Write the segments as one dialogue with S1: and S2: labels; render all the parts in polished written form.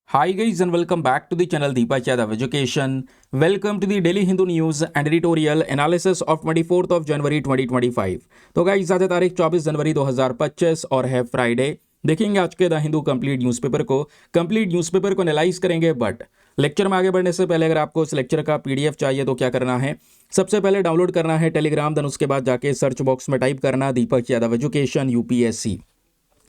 S1: Hi guys and welcome back to the channel Deepak Yadav Education. Welcome to the Daily Hindu News and Editorial Analysis of 24th of January 2025. तो guys आज है तारीख 24 जनवरी 2025 और है Friday. देखेंगे आज के द हिंदू कंप्लीट न्यूज़पेपर को एनालाइज करेंगे। बट लेक्चर में आगे बढ़ने से पहले अगर आपको इस लेक्चर का पीडीएफ चाहिए तो क्या करना है, सबसे पहले डाउनलोड करना है टेलीग्राम, देन उसके बाद जाके सर्च बॉक्स में टाइप करना Deepak Yadav education UPSC.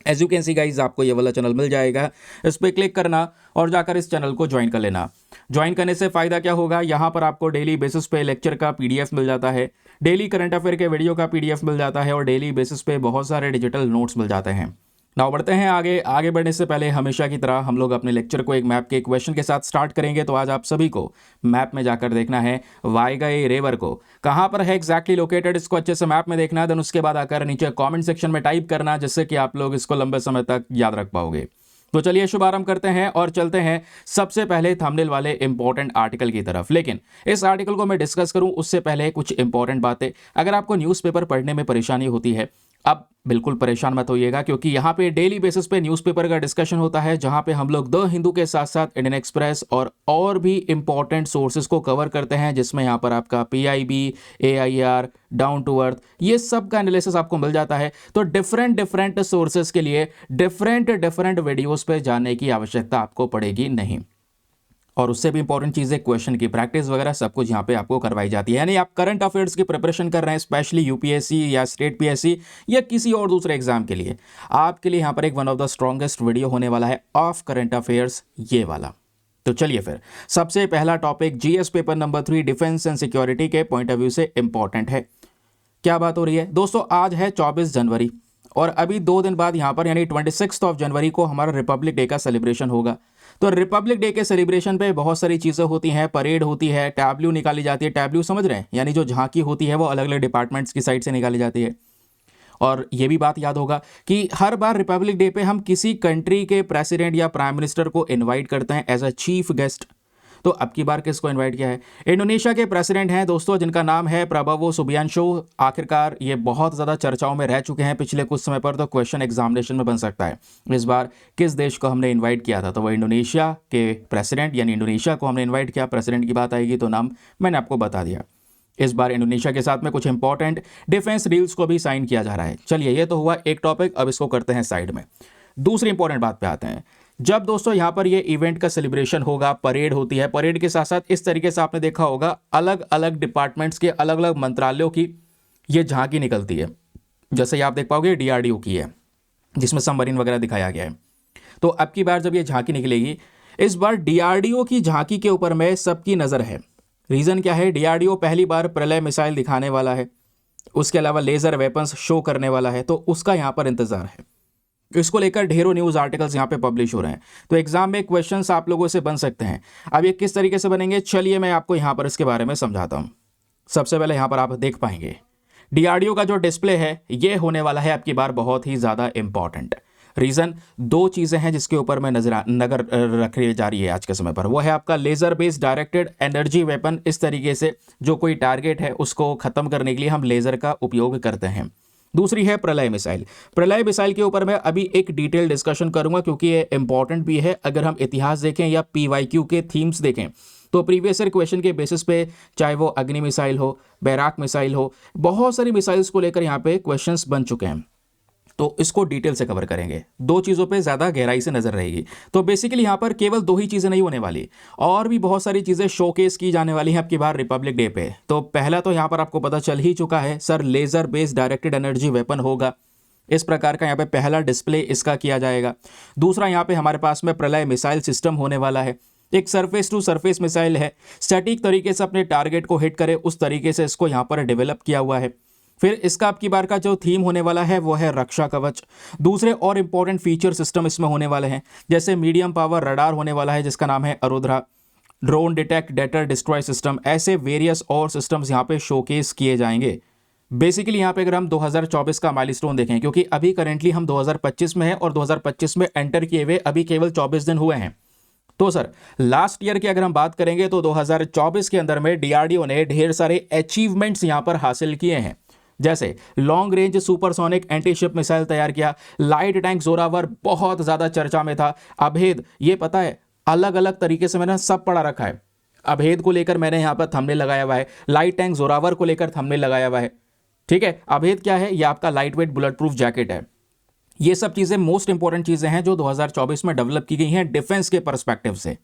S1: As you can see guys आपको ये वाला चैनल मिल जाएगा, इस पर क्लिक करना और जाकर इस चैनल को ज्वाइन कर लेना। ज्वाइन करने से फ़ायदा क्या होगा, यहाँ पर आपको डेली बेसिस पे लेक्चर का पीडीएफ मिल जाता है, डेली करंट अफेयर के वीडियो का पीडीएफ मिल जाता है और डेली बेसिस पे बहुत सारे डिजिटल नोट्स मिल जाते हैं। नाउ बढ़ते हैं आगे बढ़ने से पहले हमेशा की तरह हम लोग अपने लेक्चर को एक मैप के क्वेश्चन के साथ स्टार्ट करेंगे। तो आज आप सभी को मैप में जाकर देखना है वाइगाई रिवर को कहाँ पर है एग्जैक्टली लोकेटेड, इसको अच्छे से मैप में देखना है। देन उसके बाद आकर नीचे कमेंट सेक्शन में टाइप करना, जिससे कि आप लोग इसको लंबे समय तक याद रख पाओगे। तो चलिए शुभारंभ करते हैं और चलते हैं सबसे पहले थंबनेल वाले इंपॉर्टेंट आर्टिकल की तरफ। लेकिन इस आर्टिकल को मैं डिस्कस करूं उससे पहले कुछ इंपॉर्टेंट बातें। अगर आपको न्यूज़पेपर पढ़ने में परेशानी होती है, अब बिल्कुल परेशान मत होइएगा, क्योंकि यहाँ पे डेली बेसिस पे न्यूज़पेपर का डिस्कशन होता है, जहाँ पे हम लोग द हिंदू के साथ साथ इंडियन एक्सप्रेस और भी इंपॉर्टेंट सोर्सेज को कवर करते हैं, जिसमें यहाँ पर आपका PIB, AIR, down to earth, ये सब का एनालिसिस आपको मिल जाता है। तो डिफरेंट सोर्सेज के लिए डिफरेंट वीडियोस पे जाने की आवश्यकता आपको पड़ेगी नहीं। और उससे भी इंपॉर्टेंट चीज़ है क्वेश्चन की प्रैक्टिस वगैरह सब कुछ यहाँ पे आपको करवाई जाती है। यानी आप करंट अफेयर्स की प्रिपरेशन कर रहे हैं, स्पेशली यूपीएससी या स्टेट पीएससी या किसी और दूसरे एग्जाम के लिए, आपके लिए यहाँ पर एक one of the strongest video होने वाला है ऑफ करंट अफेयर्स, ये वाला। तो चलिए फिर सबसे पहला topic GS paper number 3 defence and security के पॉइंट ऑफ व्यू से इंपॉर्टेंट है। क्या बात हो रही है दोस्तों, आज है 24 जनवरी और अभी 2 दिन बाद यहाँ पर यानी 26 ऑफ जनवरी को हमारा रिपब्लिक डे का सेलिब्रेशन होगा। तो रिपब्लिक डे के सेलिब्रेशन पे बहुत सारी चीज़ें होती हैं, परेड होती है, टैब्लू निकाली जाती है। टैब्लू समझ रहे हैं, यानी जो झांकी होती है वो अलग अलग डिपार्टमेंट्स की साइड से निकाली जाती है। और ये भी बात याद होगा कि हर बार रिपब्लिक डे पे हम किसी कंट्री के प्रेसिडेंट या प्राइम मिनिस्टर को इनवाइट करते हैं एज अ चीफ गेस्ट। तो अब की बार किसको इनवाइट किया है? इंडोनेशिया के प्रेसिडेंट हैं दोस्तों, जिनका नाम है प्रबोवो सुबियांशो। आखिरकार ये बहुत ज़्यादा चर्चाओं में रह चुके हैं पिछले कुछ समय पर, तो क्वेश्चन एग्जामिनेशन में बन सकता है इस बार किस देश को हमने इन्वाइट किया था। तो वो इंडोनेशिया के प्रेसिडेंट यानी इंडोनेशिया को हमने इन्वाइट किया। प्रेसिडेंट की बात आएगी तो नाम मैंने आपको बता दिया। इस बार इंडोनेशिया के साथ में कुछ इंपॉर्टेंट डिफेंस डील्स को भी साइन किया जा रहा है। चलिए ये तो हुआ एक टॉपिक, अब इसको करते हैं साइड में। दूसरी इंपॉर्टेंट बात पे आते हैं। जब दोस्तों यहाँ पर ये इवेंट का सेलिब्रेशन होगा, परेड होती है, परेड के साथ साथ इस तरीके से आपने देखा होगा अलग अलग डिपार्टमेंट्स के अलग अलग मंत्रालयों की ये झांकी निकलती है। जैसे आप देख पाओगे डीआरडीओ की है, जिसमें सबमरीन वगैरह दिखाया गया है। तो अब की बार जब ये झांकी निकलेगी, इस बार डीआरडीओ की झांकी के ऊपर में सबकी नज़र है। रीज़न क्या है? डीआरडीओ पहली बार प्रलय मिसाइल दिखाने वाला है, उसके अलावा लेज़र वेपन्स शो करने वाला है, तो उसका यहाँ पर इंतज़ार है। इसको लेकर ढेरों न्यूज़ आर्टिकल्स यहाँ पे पब्लिश हो रहे हैं। तो एग्जाम में क्वेश्चंस आप लोगों से बन सकते हैं। अब ये किस तरीके से बनेंगे, चलिए मैं आपको यहाँ पर इसके बारे में समझाता हूँ। सबसे पहले यहाँ पर आप देख पाएंगे डीआरडीओ का जो डिस्प्ले है ये होने वाला है अब की बार बहुत ही ज़्यादा इंपॉर्टेंट। रीज़न, 2 चीज़ें हैं जिसके ऊपर मैं नज़र रखी जा रही है आज के समय पर। वो है आपका laser based directed energy weapon. इस तरीके से जो कोई टारगेट है उसको ख़त्म करने के लिए हम लेज़र का उपयोग करते हैं। दूसरी है प्रलय मिसाइल। प्रलय मिसाइल के ऊपर मैं अभी एक डिटेल डिस्कशन करूंगा, क्योंकि ये इंपॉर्टेंट भी है। अगर हम इतिहास देखें या पीवाईक्यू के थीम्स देखें तो प्रीवियस ईयर क्वेश्चन के बेसिस पे, चाहे वो अग्नि मिसाइल हो, बैराक मिसाइल हो, बहुत सारी मिसाइल्स को लेकर यहाँ पे क्वेश्चंस बन चुके हैं। तो इसको डिटेल से कवर करेंगे, 2 चीज़ों पे ज़्यादा गहराई से नज़र रहेगी। तो बेसिकली यहाँ पर केवल 2 ही चीज़ें नहीं होने वाली, और भी बहुत सारी चीज़ें शोकेस की जाने वाली हैं अब की बार रिपब्लिक डे पे। तो पहला तो यहाँ पर आपको पता चल ही चुका है, sir laser based directed energy weapon होगा। इस प्रकार का यहाँ पे पहला डिस्प्ले इसका किया जाएगा। दूसरा यहाँ पे हमारे पास में प्रलय मिसाइल सिस्टम होने वाला है। एक सरफेस टू सरफेस मिसाइल है, स्टैटिक तरीके से अपने टारगेट को हिट करे उस तरीके से इसको यहाँ पर डेवलप किया हुआ है। फिर इसका अब की बार का जो थीम होने वाला है वो है रक्षा कवच। दूसरे और इंपॉर्टेंट फीचर सिस्टम इसमें होने वाले हैं, जैसे मीडियम पावर रडार होने वाला है जिसका नाम है Arudra, drone detect deter destroy system, ऐसे वेरियस और सिस्टम्स यहाँ पे शोकेस किए जाएंगे। बेसिकली यहाँ पे अगर हम 2024 का माइलस्टोन देखें, क्योंकि अभी करेंटली हम 2025 में हैं और 2025 में एंटर किए हुए अभी केवल 24 दिन हुए हैं। तो सर लास्ट ईयर की अगर हम बात करेंगे तो 2024 के अंदर में डीआरडीओ ने ढेर सारे अचीवमेंट्स यहाँ पर हासिल किए हैं। जैसे long range supersonic anti ship missile तैयार किया, लाइट टैंक जोरावर बहुत ज़्यादा चर्चा में था। अभेद, ये पता है अलग अलग तरीके से मैंने सब पढ़ा रखा है। अभेद को लेकर मैंने यहाँ पर थंबनेल लगाया हुआ है, लाइट टैंक जोरावर को लेकर थंबनेल लगाया हुआ है। ठीक है, अभेद क्या है? ये आपका light weight bullet proof jacket है। ये सब चीज़ें मोस्ट इंपॉर्टेंट चीज़ें हैं जो 2024 में डेवलप की गई हैं डिफेंस के पर्सपेक्टिव से।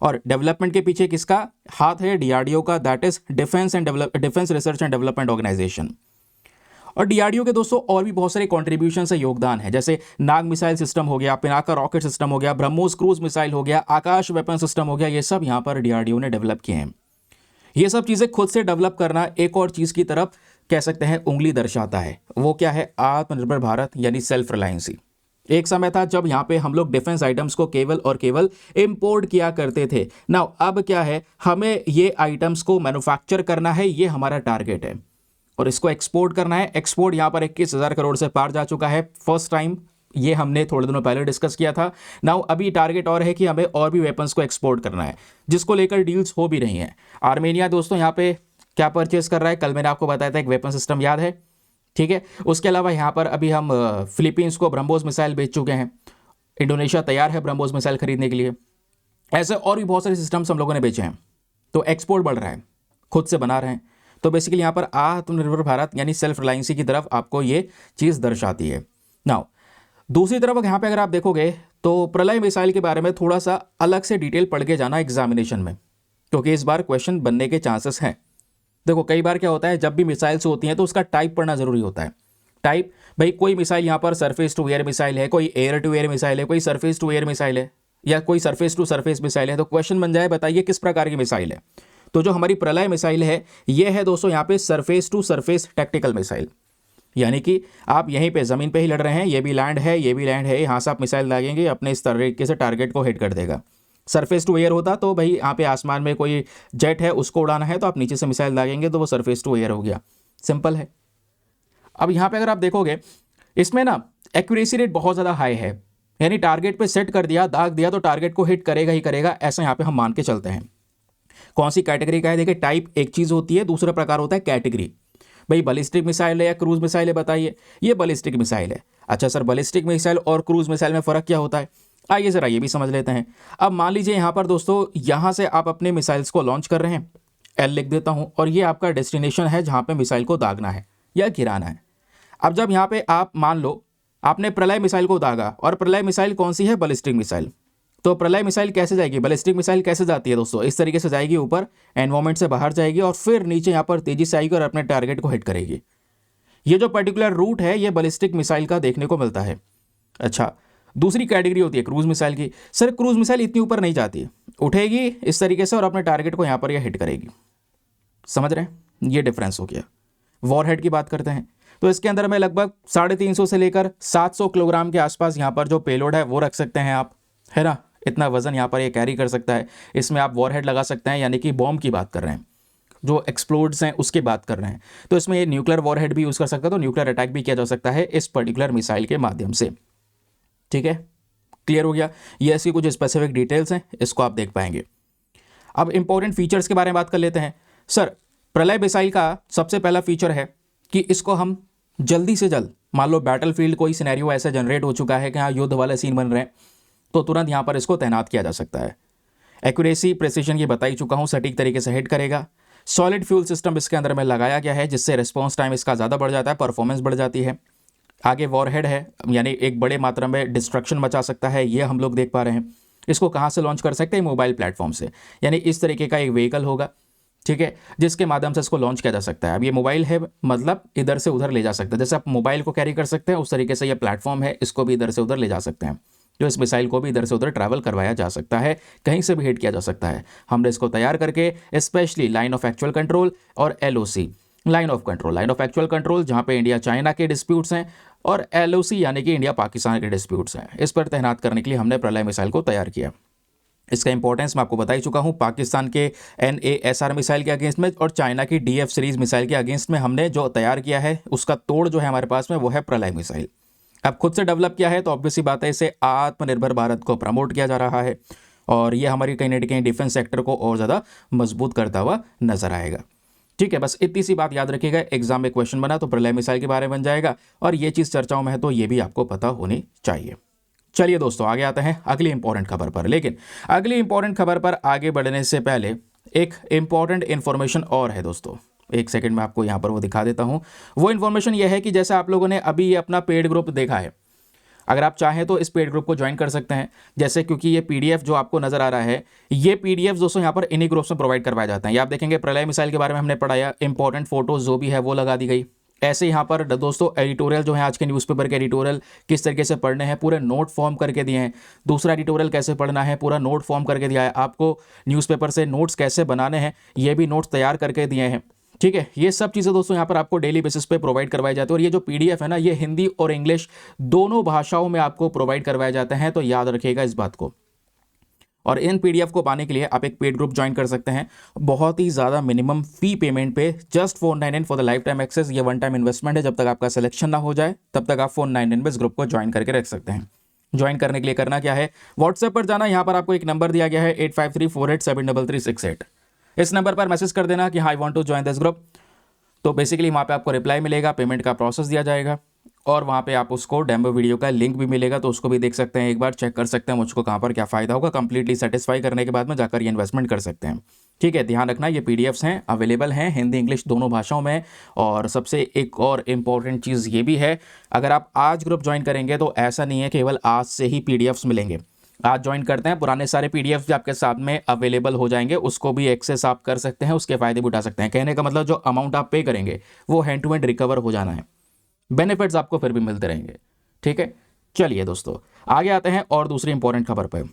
S1: और डेवलपमेंट के पीछे किसका हाथ है? डीआरडीओ का, that is defence research and development organisation. और डीआरडीओ के दोस्तों और भी बहुत सारे कॉन्ट्रीब्यूशन से योगदान है, जैसे नाग मिसाइल सिस्टम हो गया, पिनाका रॉकेट सिस्टम हो गया, ब्रह्मोस क्रूज मिसाइल हो गया, आकाश वेपन सिस्टम हो गया। ये सब यहाँ पर डीआरडीओ ने डेवलप किए हैं। ये सब चीज़ें खुद से डेवलप करना एक और चीज़ की तरफ कह सकते हैं उंगली दर्शाता है। वो क्या है? आत्मनिर्भर भारत यानी सेल्फ रिलायंसी। एक समय था जब यहाँ पे हम लोग डिफेंस आइटम्स को केवल और केवल इंपोर्ट किया करते थे। नाउ अब क्या है? हमें ये आइटम्स को मैन्युफैक्चर करना है, ये हमारा टारगेट है, और इसको एक्सपोर्ट करना है। एक्सपोर्ट यहाँ पर 21,000 करोड़ से पार जा चुका है फर्स्ट टाइम। ये हमने थोड़े दिनों पहले डिस्कस किया था। नाउ अभी टारगेट और है कि हमें और भी वेपन्स को एक्सपोर्ट करना है, जिसको लेकर डील्स हो भी रही हैं। आर्मेनिया दोस्तों यहाँ पे क्या परचेस कर रहा है? कल मैंने आपको बताया था एक वेपन सिस्टम, याद है? ठीक है, उसके अलावा यहाँ पर अभी हम फिलीपींस को ब्रह्मोस मिसाइल बेच चुके हैं। इंडोनेशिया तैयार है ब्रह्मोस मिसाइल खरीदने के लिए। ऐसे और भी बहुत सारे सिस्टम्स हम लोगों ने बेचे हैं। तो एक्सपोर्ट बढ़ रहा है, खुद से बना रहे हैं। तो बेसिकली यहाँ पर आत्मनिर्भर भारत यानी सेल्फ रिलायंसी की तरफ आपको ये चीज़ दर्शाती है। नाउ दूसरी तरफ यहाँ पे अगर आप देखोगे तो प्रलय मिसाइल के बारे में थोड़ा सा अलग से डिटेल पढ़ के जाना एग्जामिनेशन में, क्योंकि इस बार क्वेश्चन बनने के चांसेस हैं। देखो कई बार क्या होता है, जब भी मिसाइल्स होती हैं तो उसका टाइप पढ़ना जरूरी होता है। टाइप, भाई कोई मिसाइल यहाँ पर सरफेस टू एयर मिसाइल है, कोई एयर टू एयर मिसाइल है, कोई सरफेस टू एयर मिसाइल है, या कोई सरफेस टू सरफेस मिसाइल है। तो क्वेश्चन बन जाए, बताइए किस प्रकार की मिसाइल है। तो जो हमारी प्रलय मिसाइल है ये है दोस्तों यहाँ पे surface to surface tactical missile, यानी कि आप यहीं पे ज़मीन पे ही लड़ रहे हैं, ये भी लैंड है, ये भी लैंड है, यहाँ से आप मिसाइल दागेंगे, अपने इस तरीके से टारगेट को हिट कर देगा। सरफेस टू एयर होता तो भाई यहाँ पे आसमान में कोई जेट है उसको उड़ाना है तो आप नीचे से मिसाइल दागेंगे तो वो सरफेस टू एयर हो गया, सिंपल है। अब यहाँ पे अगर आप देखोगे इसमें ना एक्यूरेसी रेट बहुत ज़्यादा हाई है, यानी टारगेट पे सेट कर दिया, दाग दिया तो टारगेट को हिट करेगा ही करेगा, ऐसा यहाँ पे हम मान के चलते हैं। कौन सी कैटेगरी का है? देखिए टाइप एक चीज़ होती है, दूसरा प्रकार होता है कैटेगरी। भाई बैलिस्टिक मिसाइल है या क्रूज मिसाइल है? बताइए। ये बैलिस्टिक मिसाइल है। अच्छा सर, बैलिस्टिक मिसाइल और क्रूज मिसाइल में फ़र्क क्या होता है? आइए ज़रा ये भी समझ लेते हैं। अब मान लीजिए यहाँ पर दोस्तों यहाँ से आप अपने मिसाइल्स को लॉन्च कर रहे हैं, एल लिख देता हूँ, और ये आपका डेस्टिनेशन है जहाँ पे मिसाइल को दागना है या गिराना है। अब जब यहाँ पे आप मान लो आपने प्रलय मिसाइल को दागा, और प्रलय मिसाइल कौन सी है? Ballistic missile. तो प्रलय मिसाइल कैसे जाएगी? बैलिस्टिक मिसाइल कैसे जाती है दोस्तों? इस तरीके से जाएगी, ऊपर एनवायरमेंट से बाहर जाएगी और फिर नीचे यहाँ पर तेजी से आएगी और अपने टारगेट को हिट करेगी। ये जो पर्टिकुलर रूट है ये बैलिस्टिक मिसाइल का देखने को मिलता है। अच्छा, दूसरी कैटेगरी होती है क्रूज मिसाइल की। सर क्रूज मिसाइल इतनी ऊपर नहीं जाती, उठेगी इस तरीके से और अपने टारगेट को यहाँ पर यह हिट करेगी। समझ रहे हैं? ये डिफरेंस हो गया। वॉरहेड की बात करते हैं तो इसके अंदर में लगभग 350 से लेकर 700 किलोग्राम के आसपास यहाँ पर जो पेलोड है वो रख सकते हैं आप, है ना? इतना वजन यहाँ पर ये कैरी कर सकता है। इसमें आप वॉरहेड लगा सकते हैं, यानी कि बॉम्ब की बात कर रहे हैं, जो एक्सप्लोड्स हैं उसकी बात कर रहे हैं। तो इसमें ये न्यूक्लियर वॉरहेड भी यूज़ कर सकता है, तो न्यूक्लियर अटैक भी किया जा सकता है इस पर्टिकुलर मिसाइल के माध्यम से। ठीक है, क्लियर हो गया? ये इसकी कुछ स्पेसिफिक डिटेल्स हैं, इसको आप देख पाएंगे। अब इंपॉर्टेंट फीचर्स के बारे में बात कर लेते हैं। सर प्रलय मिसाइल का सबसे पहला फीचर है कि इसको हम जल्दी से जल्द, मान लो बैटलफील्ड कोई सिनेरियो ऐसा जनरेट हो चुका है कि हाँ युद्ध वाले सीन बन रहे हैं, तो तुरंत यहाँ पर इसको तैनात किया जा सकता है। एक्यूरेसी प्रेसिजन ये बता ही चुका हूँ, सटीक तरीके से हिट करेगा। सॉलिड फ्यूल सिस्टम इसके अंदर में लगाया गया है, जिससे रिस्पॉन्स टाइम इसका ज़्यादा बढ़ जाता है, परफॉर्मेंस बढ़ जाती है। आगे वॉरहेड है, यानी एक बड़े मात्रा में डिस्ट्रक्शन मचा सकता है, ये हम लोग देख पा रहे हैं। इसको कहाँ से लॉन्च कर सकते हैं? मोबाइल प्लेटफॉर्म से, यानी इस तरीके का एक व्हीकल होगा, ठीक है, जिसके माध्यम से इसको लॉन्च किया जा सकता है। अब ये मोबाइल है, मतलब इधर से उधर ले जा सकते हैं, जैसे आप मोबाइल को कैरी कर सकते हैं उस तरीके से ये प्लेटफॉर्म है, इसको भी इधर से उधर ले जा सकते हैं। जो इस मिसाइल को भी इधर से उधर ट्रैवल करवाया जा सकता है, कहीं से भी हिट किया जा सकता है। हमने इसको तैयार करके specially line of actual control और LOC, line of control, line of actual control, जहाँ पे इंडिया चाइना के डिस्प्यूट्स हैं, और LOC यानी कि इंडिया पाकिस्तान के डिस्प्यूट्स हैं, इस पर तैनात करने के लिए हमने प्रलय मिसाइल को तैयार किया। इसका इंपॉर्टेंस मैं आपको बता ही चुका हूँ। पाकिस्तान के NASR मिसाइल के अगेंस्ट में और चाइना की DF सीरीज मिसाइल के अगेंस्ट में हमने जो तैयार किया है, उसका तोड़ जो है हमारे पास में वो है प्रलय मिसाइल। अब खुद से डेवलप किया है तो ऑब्वियसली बात है, इसे आत्मनिर्भर भारत को प्रमोट किया जा रहा है, और ये हमारी कहीं ना कहीं डिफेंस सेक्टर को और ज़्यादा मजबूत करता हुआ नजर आएगा। ठीक है, बस इतनी सी बात याद रखिएगा। एग्जाम में क्वेश्चन बना तो प्रलय मिसाइल के बारे में बन जाएगा, और ये चीज़ चर्चाओं में है तो ये भी आपको पता होनी चाहिए। चलिए दोस्तों आगे आते हैं अगली इंपॉर्टेंट खबर पर। लेकिन अगली इंपॉर्टेंट खबर पर आगे बढ़ने से पहले एक इंपॉर्टेंट इन्फॉर्मेशन और है दोस्तों। एक सेकंड में आपको यहाँ पर वो दिखा देता हूँ। वो इन्फॉर्मेशन ये है कि जैसे आप लोगों ने अभी ये अपना पेड ग्रुप देखा है, अगर आप चाहें तो इस पेड ग्रुप को ज्वाइन कर सकते हैं। जैसे क्योंकि ये पीडीएफ जो आपको नजर आ रहा है, ये पीडीएफ दोस्तों यहाँ पर इन्हीं ग्रुप्स में प्रोवाइड करवाए जाते हैं। ये आप देखेंगे प्रलय मिसाइल के बारे में हमने पढ़ाया, इंपॉर्टेंट फोटोज जो भी है वो लगा दी गई। ऐसे यहाँ पर दोस्तों एडिटोरियल जो है आज के न्यूज़पेपर के एडिटोरियल किस तरीके से पढ़ने हैं पूरे नोट फॉर्म करके दिए हैं। दूसरा एडिटोरियल कैसे पढ़ना है पूरा नोट फॉर्म करके दिया है। आपको न्यूज़पेपर से नोट्स कैसे बनाने हैं ये भी नोट्स तैयार करके दिए हैं। ठीक है, ये सब चीज़ें दोस्तों यहाँ पर आपको डेली बेसिस पे प्रोवाइड करवाई जाती है। और ये जो पीडीएफ है ना, ये हिंदी और इंग्लिश दोनों भाषाओं में आपको प्रोवाइड करवाए जाते हैं, तो याद रखिएगा इस बात को। और इन पीडीएफ को पाने के लिए आप एक पेड ग्रुप ज्वाइन कर सकते हैं बहुत ही ज़्यादा मिनिमम फी पेमेंट पे, just 499 for the life time access. ये वन टाइम इन्वेस्टमेंट है, जब तक आपका सिलेक्शन ना हो जाए तब तक आप 499 में इस ग्रुप को ज्वाइन करके रख सकते हैं। ज्वाइन करने के लिए करना क्या है, व्हाट्सएप पर जाना, यहाँ पर आपको एक नंबर दिया गया है 8534873368। इस नंबर पर मैसेज कर देना कि I want to join this group. तो बेसिकली वहाँ पे आपको रिप्लाई मिलेगा, पेमेंट का प्रोसेस दिया जाएगा और वहाँ पे आप उसको डेमो वीडियो का लिंक भी मिलेगा, तो उसको भी देख सकते हैं, एक बार चेक कर सकते हैं मुझको कहाँ पर क्या फ़ायदा होगा। कंप्लीटली सेटिस्फाई करने के बाद में जाकर ये इन्वेस्टमेंट कर सकते हैं। ठीक है, ध्यान रखना ये पीडीएफ्स हैं, अवेलेबल हैं हिंदी इंग्लिश दोनों भाषाओं में। और सबसे एक और इम्पॉर्टेंट चीज़ ये भी है, अगर आप आज ग्रुप ज्वाइन करेंगे तो ऐसा नहीं है केवल आज से ही पीडीएफ्स मिलेंगे। आज ज्वाइन करते हैं, पुराने सारे पीडीएफ भी आपके साथ में अवेलेबल हो जाएंगे, उसको भी एक्सेस आप कर सकते हैं, उसके फायदे भी उठा सकते हैं। कहने का मतलब जो अमाउंट आप पे करेंगे वो हैंड टू हैंड रिकवर हो जाना है, बेनिफिट्स आपको फिर भी मिलते रहेंगे। ठीक है, चलिए दोस्तों आगे आते हैं और दूसरी इंपॉर्टेंट खबर पर।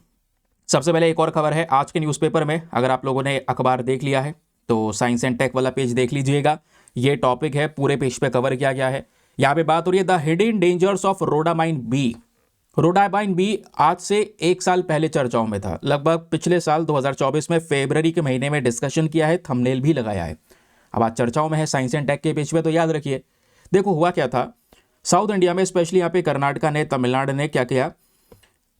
S1: सबसे पहले एक और खबर है आज के न्यूज़पेपर में, अगर आप लोगों ने अखबार देख लिया है तो साइंस एंड टेक वाला पेज देख लीजिएगा। ये टॉपिक है, पूरे पेज पे कवर किया गया है। यहाँ पे बात हो रही है the hidden dangers of rhodamine B. Rhodamine B आज से एक साल पहले चर्चाओं में था, लगभग पिछले साल 2024 में फरवरी के महीने में डिस्कशन किया है, थंबनेल भी लगाया है। अब आज चर्चाओं में है साइंस एंड टेक के पेज पे, तो याद रखिए। देखो हुआ क्या था, साउथ इंडिया में स्पेशली यहाँ पे कर्नाटका ने, तमिलनाडु ने क्या किया,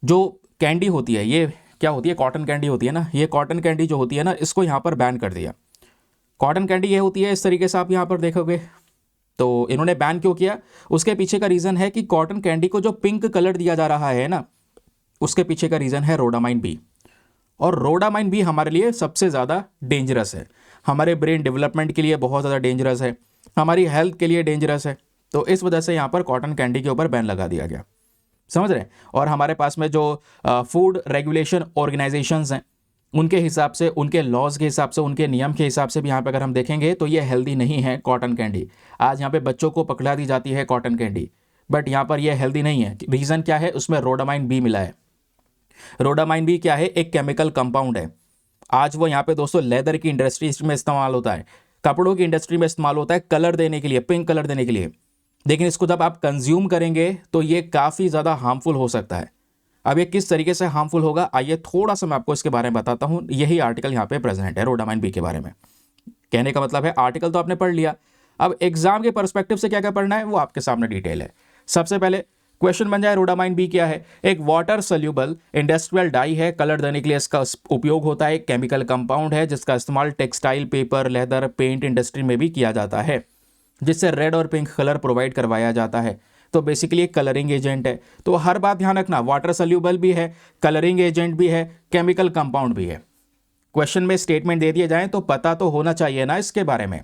S1: जो कैंडी होती है, ये क्या होती है, कॉटन कैंडी होती है ना, ये कॉटन कैंडी जो होती है ना, इसको यहाँ पर बैन कर दिया। कॉटन कैंडी ये होती है इस तरीके से, आप यहाँ पर देखोगे तो इन्होंने बैन क्यों किया, उसके पीछे का रीज़न है कि कॉटन कैंडी को जो पिंक कलर दिया जा रहा है ना, उसके पीछे का रीज़न है रोडामाइन बी। और रोडामाइन बी हमारे लिए सबसे ज़्यादा डेंजरस है, हमारे ब्रेन डेवलपमेंट के लिए बहुत ज़्यादा डेंजरस है, हमारी हेल्थ के लिए डेंजरस है। तो इस वजह से यहाँ पर कॉटन कैंडी के ऊपर बैन लगा दिया गया, समझ रहे हैं। और हमारे पास में जो फूड रेगुलेशन ऑर्गेनाइजेशंस हैं, उनके हिसाब से, उनके लॉज के हिसाब से, उनके नियम के हिसाब से भी यहाँ पे अगर हम देखेंगे तो ये हेल्दी नहीं है कॉटन कैंडी। आज यहाँ पे बच्चों को पकड़ा दी जाती है कॉटन कैंडी, बट यहाँ पर ये हेल्दी नहीं है। रीज़न क्या है, उसमें रोडामाइन बी मिला है। रोडामाइन बी क्या है, एक केमिकल कंपाउंड है। आज वो यहाँ पे दोस्तों लेदर की इंडस्ट्री में इस्तेमाल होता है, कपड़ों की इंडस्ट्री में इस्तेमाल होता है कलर देने के लिए, पिंक कलर देने के लिए। लेकिन इसको जब आप कंज्यूम करेंगे तो ये काफ़ी ज़्यादा हार्मफुल हो सकता है। अब ये किस तरीके से हार्मफुल होगा, आइए थोड़ा सा मैं आपको इसके बारे में बताता हूँ। यही आर्टिकल यहाँ पे प्रेजेंट है रोडामाइन बी के बारे में। कहने का मतलब है आर्टिकल तो आपने पढ़ लिया, अब एग्जाम के पर्सपेक्टिव से क्या क्या पढ़ना है वो आपके सामने डिटेल है। सबसे पहले क्वेश्चन बन जाए, रोडामाइन बी क्या है, एक वाटर सोल्यूबल इंडस्ट्रियल डाई है, कलर देने के लिए इसका उपयोग होता है, एक केमिकल कंपाउंड है जिसका इस्तेमाल textile, paper, leather, paint industry में भी किया जाता है, जिससे रेड और पिंक कलर प्रोवाइड करवाया जाता है। तो बेसिकली एक कलरिंग एजेंट है। तो हर बात ध्यान रखना, वाटर सोल्यूबल भी है, कलरिंग एजेंट भी है, केमिकल कंपाउंड भी है। क्वेश्चन में स्टेटमेंट दे दिए जाएं तो पता तो होना चाहिए ना इसके बारे में।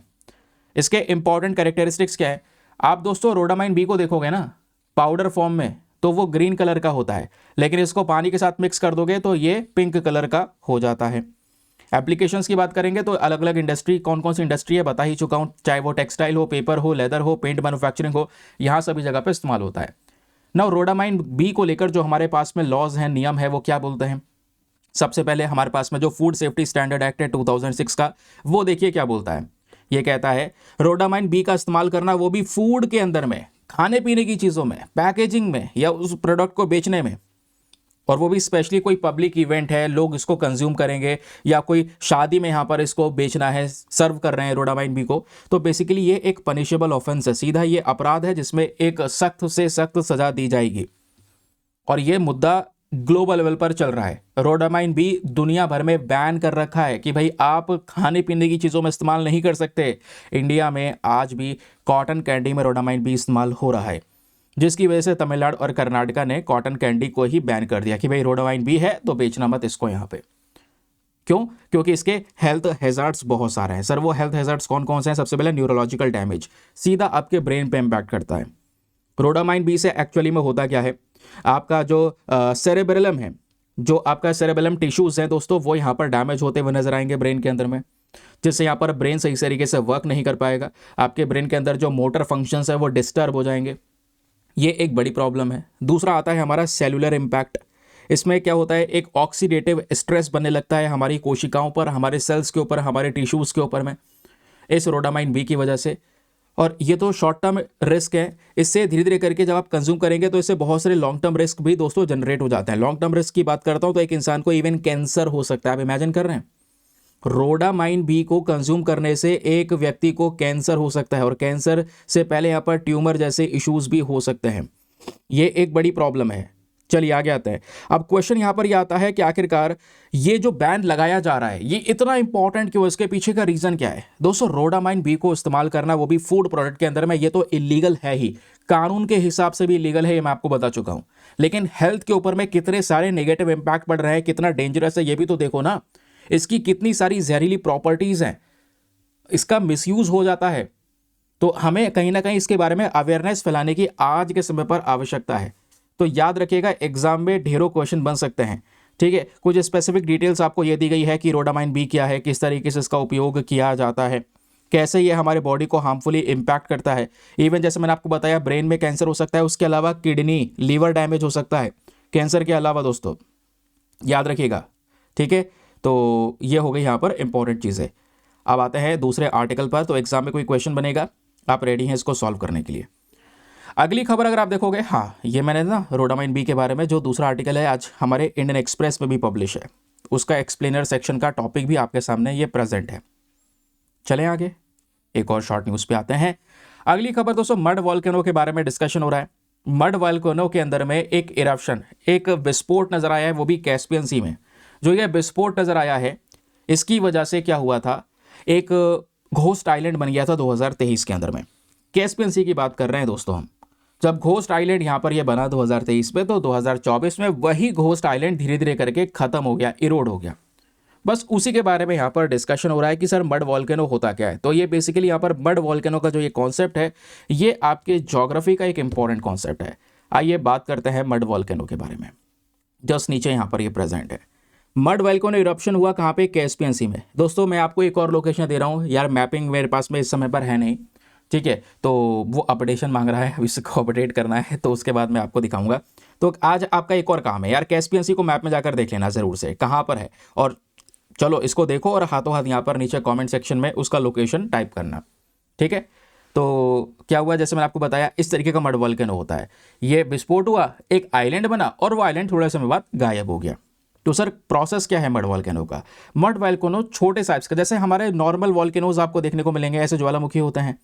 S1: इसके इंपॉर्टेंट कैरेक्टरिस्टिक्स क्या है, आप दोस्तों रोडामाइन बी को देखोगे ना पाउडर फॉर्म में तो वो ग्रीन कलर का होता है, लेकिन इसको पानी के साथ मिक्स कर दोगे तो ये पिंक कलर का हो जाता है। एप्लीकेशंस की बात करेंगे तो अलग अलग इंडस्ट्री, कौन कौन सी इंडस्ट्री है बता ही चुका हूँ, चाहे वो टेक्सटाइल हो, पेपर हो, लेदर हो, पेंट मैन्युफैक्चरिंग हो, यहाँ सभी जगह पे इस्तेमाल होता है। नाउ रोडामाइन बी को लेकर जो हमारे पास में लॉज हैं, नियम है, वो क्या बोलते हैं। सबसे पहले हमारे पास में जो फूड सेफ्टी स्टैंडर्ड एक्ट है 2006 का, वो देखिए क्या बोलता है। ये कहता है रोडामाइन बी का इस्तेमाल करना, वो भी फूड के अंदर में, खाने पीने की चीज़ों में, पैकेजिंग में या उस प्रोडक्ट को बेचने में, और वो भी स्पेशली कोई पब्लिक इवेंट है, लोग इसको कंज्यूम करेंगे या कोई शादी में यहाँ पर इसको बेचना है, सर्व कर रहे हैं रोडामाइन बी को, तो बेसिकली ये एक पनिशेबल ऑफेंस है, सीधा ये अपराध है जिसमें एक सख्त से सख्त सजा दी जाएगी। और ये मुद्दा ग्लोबल लेवल पर चल रहा है। रोडामाइन बी दुनिया भर में बैन कर रखा है कि भाई आप खाने पीने की चीज़ों में इस्तेमाल नहीं कर सकते। इंडिया में आज भी कॉटन कैंडी में रोडामाइन बी इस्तेमाल हो रहा है। जिसकी वजह से तमिलनाडु और कर्नाटका ने कॉटन कैंडी को ही बैन कर दिया कि भाई रोडामाइन बी है तो बेचना मत इसको यहाँ पे। क्यों? क्योंकि इसके हेल्थ हैजार्ड्स बहुत सारे हैं। सर वो हेल्थ हैजार्ड्स कौन कौन से हैं? सबसे पहले न्यूरोलॉजिकल डैमेज, सीधा आपके ब्रेन पे इम्पैक्ट करता है। रोडामाइन बी से एक्चुअली में होता क्या है, आपका जो सेरेब्रेलम है, जो आपका सेरेब्रेलम टिश्यूज हैं दोस्तों, वो यहाँ पर डैमेज होते हुए नजर आएंगे ब्रेन के अंदर में, जिससे यहाँ पर ब्रेन सही तरीके से वर्क नहीं कर पाएगा। आपके ब्रेन के अंदर जो मोटर फंक्शंस है वो डिस्टर्ब हो जाएंगे। ये एक बड़ी प्रॉब्लम है। दूसरा आता है हमारा सेलुलर इम्पैक्ट। इसमें क्या होता है, एक ऑक्सीडेटिव स्ट्रेस बनने लगता है हमारी कोशिकाओं पर, हमारे सेल्स के ऊपर, हमारे टिश्यूज़ के ऊपर में, इस रोडामाइन बी की वजह से। और ये तो शॉर्ट टर्म रिस्क है। इससे धीरे धीरे करके जब आप कंज्यूम करेंगे तो इससे बहुत सारे लॉन्ग टर्म रिस्क भी दोस्तों जनरेट हो जाते हैं। लॉन्ग टर्म रिस्क की बात करता हूँ तो एक इंसान को इवन कैंसर हो सकता है। आप इमेजिन कर रहे हैं, रोडामाइन बी को कंज्यूम करने से एक व्यक्ति को कैंसर हो सकता है, और कैंसर से पहले यहाँ पर ट्यूमर जैसे इश्यूज भी हो सकते हैं। ये एक बड़ी प्रॉब्लम है। चलिए आगे आते हैं। अब क्वेश्चन यहाँ पर यह आता है कि आखिरकार ये जो बैन लगाया जा रहा है ये इतना इंपॉर्टेंट क्यों, इसके पीछे का रीजन क्या है? दोस्तों रोडामाइन बी को इस्तेमाल करना, वो भी फूड प्रोडक्ट के अंदर में, ये तो इलीगल है ही, कानून के हिसाब से भी इलीगल है, ये मैं आपको बता चुका हूं। लेकिन हेल्थ के ऊपर में कितने सारे नेगेटिव इंपैक्ट पड़ रहे हैं, कितना डेंजरस है ये भी तो देखो ना। इसकी कितनी सारी जहरीली प्रॉपर्टीज हैं, इसका मिसयूज हो जाता है। तो हमें कहीं ना कहीं इसके बारे में अवेयरनेस फैलाने की आज के समय पर आवश्यकता है। तो याद रखिएगा, एग्जाम में ढेरों क्वेश्चन बन सकते हैं। ठीक है, कुछ स्पेसिफिक डिटेल्स आपको ये दी गई है कि रोडामाइन बी क्या है, किस तरीके से इसका उपयोग किया जाता है, कैसे ये हमारे बॉडी को हार्मफुली इम्पैक्ट करता है। इवन जैसे मैंने आपको बताया ब्रेन में कैंसर हो सकता है, उसके अलावा किडनी लीवर डैमेज हो सकता है कैंसर के अलावा दोस्तों, याद रखिएगा। ठीक है, तो ये हो गई यहाँ पर इंपॉर्टेंट चीज़ें। अब आते हैं दूसरे आर्टिकल पर। तो एग्जाम में कोई क्वेश्चन बनेगा, आप रेडी हैं इसको सॉल्व करने के लिए। अगली खबर अगर आप देखोगे, हाँ ये मैंने ना रोडामाइन बी के बारे में जो दूसरा आर्टिकल है आज हमारे इंडियन एक्सप्रेस में भी पब्लिश है, उसका एक्सप्लेनर सेक्शन का टॉपिक भी आपके सामने ये प्रेजेंट है। चलें आगे, एक और शॉर्ट न्यूज़ पे आते हैं। अगली खबर दोस्तों, मड वॉल्केनो के बारे में डिस्कशन हो रहा है। मड वॉल्केनो के अंदर में एक इरप्शन, एक विस्फोट नजर आया है, वो भी कैस्पियन सी में। जो ये विस्फोट नजर आया है, इसकी वजह से क्या हुआ था, एक घोस्ट आइलैंड बन गया था 2023 के अंदर में। कैस्पियन सी की बात कर रहे हैं दोस्तों हम। जब घोस्ट आइलैंड यहाँ पर ये बना 2023 में, तो 2024 में वही घोस्ट आइलैंड धीरे धीरे करके खत्म हो गया, इरोड हो गया। बस उसी के बारे में यहाँ पर डिस्कशन हो रहा है कि सर मड वॉल्केनो होता क्या है। तो ये बेसिकली यहाँ पर मड वॉल्केनो का जो ये कॉन्सेप्ट है, ये आपके ज्योग्राफी का एक इंपॉर्टेंट कॉन्सेप्ट है। आइए बात करते हैं मड वॉल्केनो के बारे में। जस्ट नीचे यहाँ पर ये प्रेजेंट है। मड वॉल्केनो इरप्शन हुआ कहाँ पे? कैस्पियन सी में। दोस्तों मैं आपको एक और लोकेशन दे रहा हूँ यार, मैपिंग मेरे पास में इस समय पर है नहीं, ठीक है, तो वो अपडेशन मांग रहा है, अब इसको अपडेट करना है, तो उसके बाद मैं आपको दिखाऊंगा। तो आज आपका एक और काम है यार, कैस्पियन सी को मैप में जाकर देख लेना ज़रूर से कहाँ पर है, और चलो इसको देखो और हाथों हाथ यहाँ पर नीचे कमेंट सेक्शन में उसका लोकेशन टाइप करना। ठीक है, तो क्या हुआ, जैसे मैंने आपको बताया इस तरीके का मड वॉल्केनो होता है। ये विस्फोट हुआ, एक आइलैंड बना, और वो आइलैंड थोड़े समय बाद गायब हो गया। तो सर प्रोसेस क्या है मड वॉल्केनो का? मड वॉल्केनो छोटे साइज का, जैसे हमारे नॉर्मल वॉल्केनोज आपको देखने को मिलेंगे, ऐसे ज्वालामुखी होते हैं,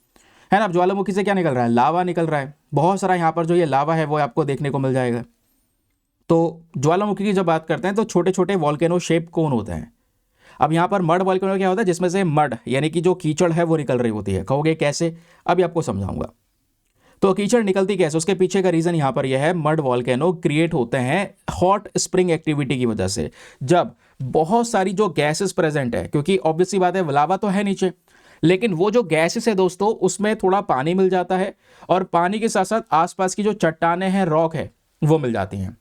S1: है ना। अब ज्वालामुखी से क्या निकल रहा है? लावा निकल रहा है, बहुत सारा यहाँ पर जो ये लावा है वो आपको देखने को मिल जाएगा। तो ज्वालामुखी की जब बात करते हैं तो छोटे छोटे वॉल्केनो शेप कोन होते हैं। अब यहाँ पर मड वॉल्केनो क्या होता है, जिसमें से मड यानी कि जो कीचड़ है वो निकल रही होती है। कहोगे कैसे? अभी आपको समझाऊंगा। तो कीचड़ निकलती कैसे, उसके पीछे का रीजन यहाँ पर यह है, मड वॉल्केनो क्रिएट होते हैं हॉट स्प्रिंग एक्टिविटी की वजह से। जब बहुत सारी जो गैसेस प्रेजेंट है, क्योंकि ऑब्वियस सी बात है लावा तो है नीचे, लेकिन वो जो गैसेस है दोस्तों उसमें थोड़ा पानी मिल जाता है, और पानी के साथ साथ आसपास की जो चट्टानें हैं, रॉक है, वो मिल जाती हैं।